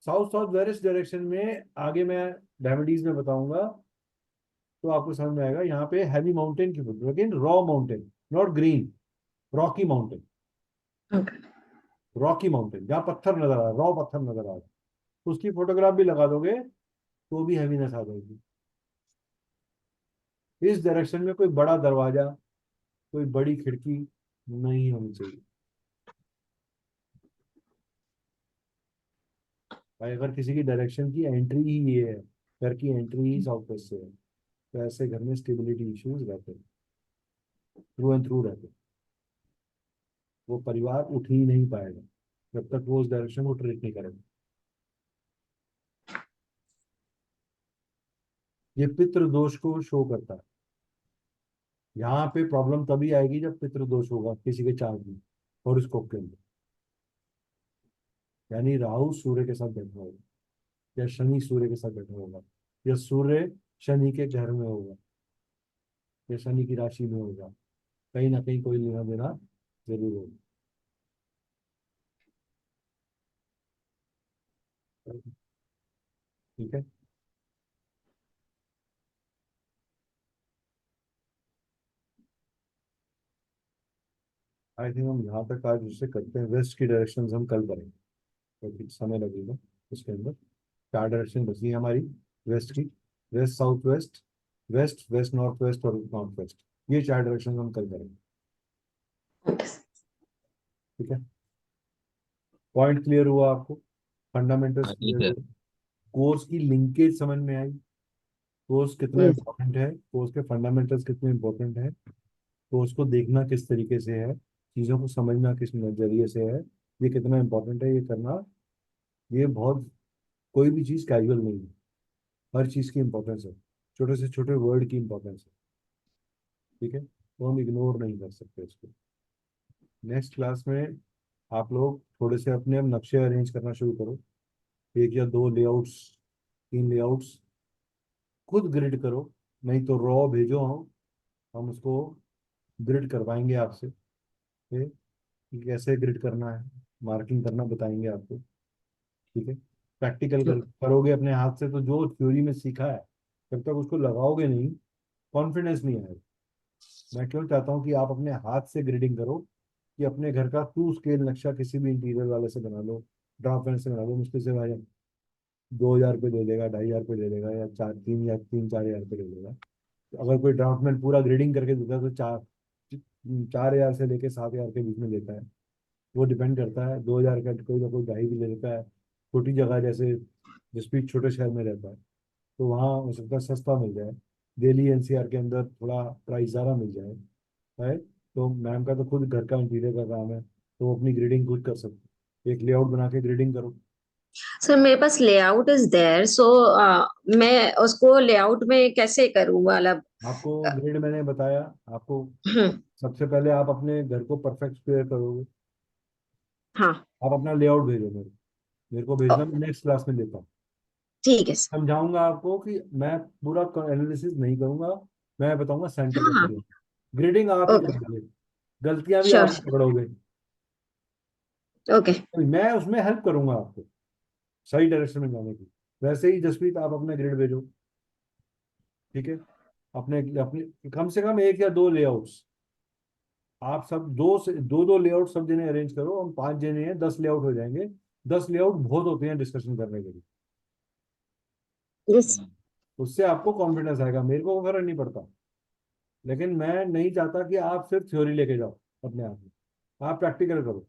साउथ साउथ वेस्ट डायरेक्शन में आगे मैं डायमेटीज में बताऊंगा तो आपको समझ में आएगा। यहाँ पे हैवी माउंटेन की फोटो, लेकिन raw mountain, not green, Rocky mountain. Okay. Rocky mountain जहाँ पत्थर नजर आ रहा है, रॉ पत्थर नजर आ रहा है, उसकी फोटोग्राफ भी लगा दोगे तो भी हैवीनेस आ जाएगी। इस डायरेक्शन में कोई बड़ा दरवाजा, कोई बड़ी खिड़की नहीं होनी चाहिए भाई। अगर किसी की डायरेक्शन की एंट्री ही ये है, घर की एंट्री ही साउथ वेस्ट से है, तो ऐसे घर में स्टेबिलिटी इश्यूज रहते हैं, थ्रू एंड थ्रू रहते हैं। वो परिवार उठ ही नहीं पाएगा जब तक वो उस डायरेक्शन को ट्रेक नहीं करेगा। ये पितृ दोष को शो करता है। यहाँ पे प्रॉब्लम तभी आएगी जब पितृ दोष होगा किसी के चार्ट में, हॉरोस्कोप के अंदर। यानी राहु सूर्य के साथ बैठा होगा, या शनि सूर्य के साथ बैठा होगा, या सूर्य शनि के घर में होगा, या शनि की राशि में होगा, कहीं ना कहीं कोई लेना देना जरूर होगा। ठीक है। आई थिंक हम यहाँ तक आज उससे करते हैं। वेस्ट की डायरेक्शन हम कल करेंगे क्योंकि समय लगेगा उसके अंदर। 4 डायरेक्शन बची है हमारी वेस्ट की, west south west, west west north west और नॉर्थ वेस्ट। ये 4 डायरेक्शन हम कल करेंगे। Okay. ठीक है, पॉइंट क्लियर हुआ आपको, फंडामेंटल्स हाँ जी क्लियर सर। हुए, कोर्स की लिंकेज समझ में आई, कोर्स कितना Yes. इंपॉर्टेंट है, कोर्स के फंडामेंटल्स कितने इंपॉर्टेंट है, कोर्स को देखना किस तरीके से है, चीज़ों को समझना किस नजरिए से है, ये कितना इंपॉर्टेंट है, ये करना। ये बहुत, कोई भी चीज़ कैजुअल नहीं है, हर चीज़ की इंपॉर्टेंस है, छोटे से छोटे वर्ड की इंपॉर्टेंस है। ठीक है, तो हम इग्नोर नहीं कर सकते इसको। नेक्स्ट क्लास में आप लोग थोड़े से अपने अब नक्शे अरेंज करना शुरू करो, 1 या 2 लेआउट्स, 3 लेआउट्स खुद ग्रिड करो, नहीं तो रॉ भेजो, हम उसको ग्रिड करवाएंगे आपसे। ठीक, कि कैसे ग्रिड करना है, मार्किंग करना बताएंगे आपको। ठीक है, प्रैक्टिकल करोगे अपने हाथ से तो जो थ्योरी में सीखा है जब तक उसको लगाओगे नहीं, कॉन्फिडेंस नहीं आएगा। मैं क्यों चाहता हूँ कि आप अपने हाथ से ग्रिडिंग करो, कि अपने घर का टू स्केल नक्शा किसी भी इंटीरियर वाले से बना लो, ड्राफ्टमैन से बना लो, मुश्किल से भाई 2,000 रुपये दे देगा, 2,500 रुपये दे देगा, या 3 या 4 हज़ार रुपये दे देगा। तो अगर कोई ड्राफ्टमैन पूरा ग्रेडिंग करके देता है तो 4,000 से लेके 7,000 के बीच में देता है। वो डिपेंड करता है, 2,000 का कोई ना कोई ढाई भी ले लेता है, छोटी जगह जैसे जिस भी छोटे शहर में रहता है तो वहाँ हो सकता है सस्ता मिल जाए, दिल्ली एनसीआर के अंदर थोड़ा प्राइस ज़्यादा मिल जाए है। तो मैम का तो खुद घर का इंटीरियर का काम है, तो वो अपनी ग्रेडिंग खुद कर सकते, एक लेआउट बना के ग्रेडिंग करो। सर मेरे पास लेआउट इज देयर सो मैं उसको लेआउट में कैसे करूँ मतलब आपको ग्रेड मैंने बताया आपको। हम्म, सबसे पहले आप अपने घर को परफेक्ट स्क्वायर करोगे, हाँ आप अपना लेआउट भेजो मेरे को ओ, भेजना, मैं नेक्स्ट क्लास में देता हूँ। ठीक है सर। समझाऊंगा आपको कि मैं पूरा एनालिसिस नहीं करूंगा, मैं बताऊंगा सेंटर हाँ कैसे हाँ लेना। ग्रेडिंग आप ही ओके करोगे, गलतियां भी श्योर आप ही पकड़ोगे, ओके तो मैं उसमें हेल्प करूंगा आपको सही डायरेक्शन में जाने की। वैसे ही जसप्रीत आप अपना ग्रेड भेजो। ठीक है, अपने अपने कम से कम 1 या 2 लेआउट्स आप सब दो लेआउट सब जने अरेंज करो, हम 5 जने हैं, 10 लेआउट हो जाएंगे। 10 लेआउट बहुत होते हैं डिस्कशन करने के लिए। Yes. उससे आपको कॉन्फिडेंस आएगा, मेरे को फर्क नहीं पड़ता। लेकिन मैं नहीं चाहता कि आप सिर्फ थ्योरी लेके जाओ अपने आप में, आप प्रैक्टिकल करो।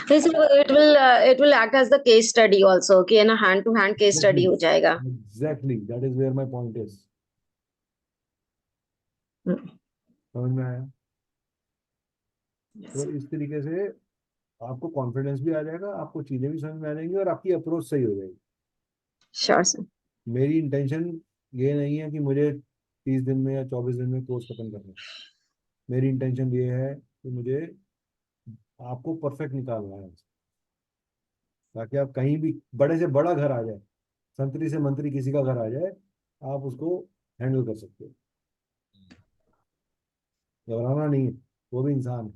So it will act as the case study also, कि है ना, hand to hand case study हो जाएगा। Exactly, that is where my point is. समझ में आया? तो इस तरीके से आपको कॉन्फिडेंस भी आ जाएगा, आपको चीजें भी समझ में आ जाएंगी और आपकी अप्रोच सही हो जाएगी। Sure sir. मेरी इंटेंशन ये नहीं है कि मुझे 30 दिन में या 24 दिन में कोर्स खत्म करना है। मेरी इंटेंशन ये है कि मुझे आपको परफेक्ट निकालना है, ताकि आप कहीं भी बड़े से बड़ा घर आ जाए, संतरी से मंत्री किसी का घर आ जाए, आप उसको हैंडल कर सकते हो। घबराना नहीं है, वो भी इंसान है।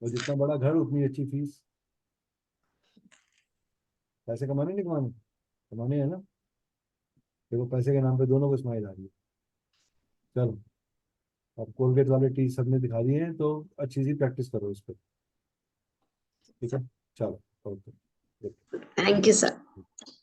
और जितना बड़ा घर उतनी अच्छी फीस। पैसे कमाने नहीं कमाने? कमाने है ना। देखो पैसे के नाम पे दोनों को स्माइल आ रही है। चलो, अब कोलगेट वाले टी सबने दिखा दिए हैं, तो अच्छी सी प्रैक्टिस करो इस पर। ठीक है, चलो, ओके। Thank you sir.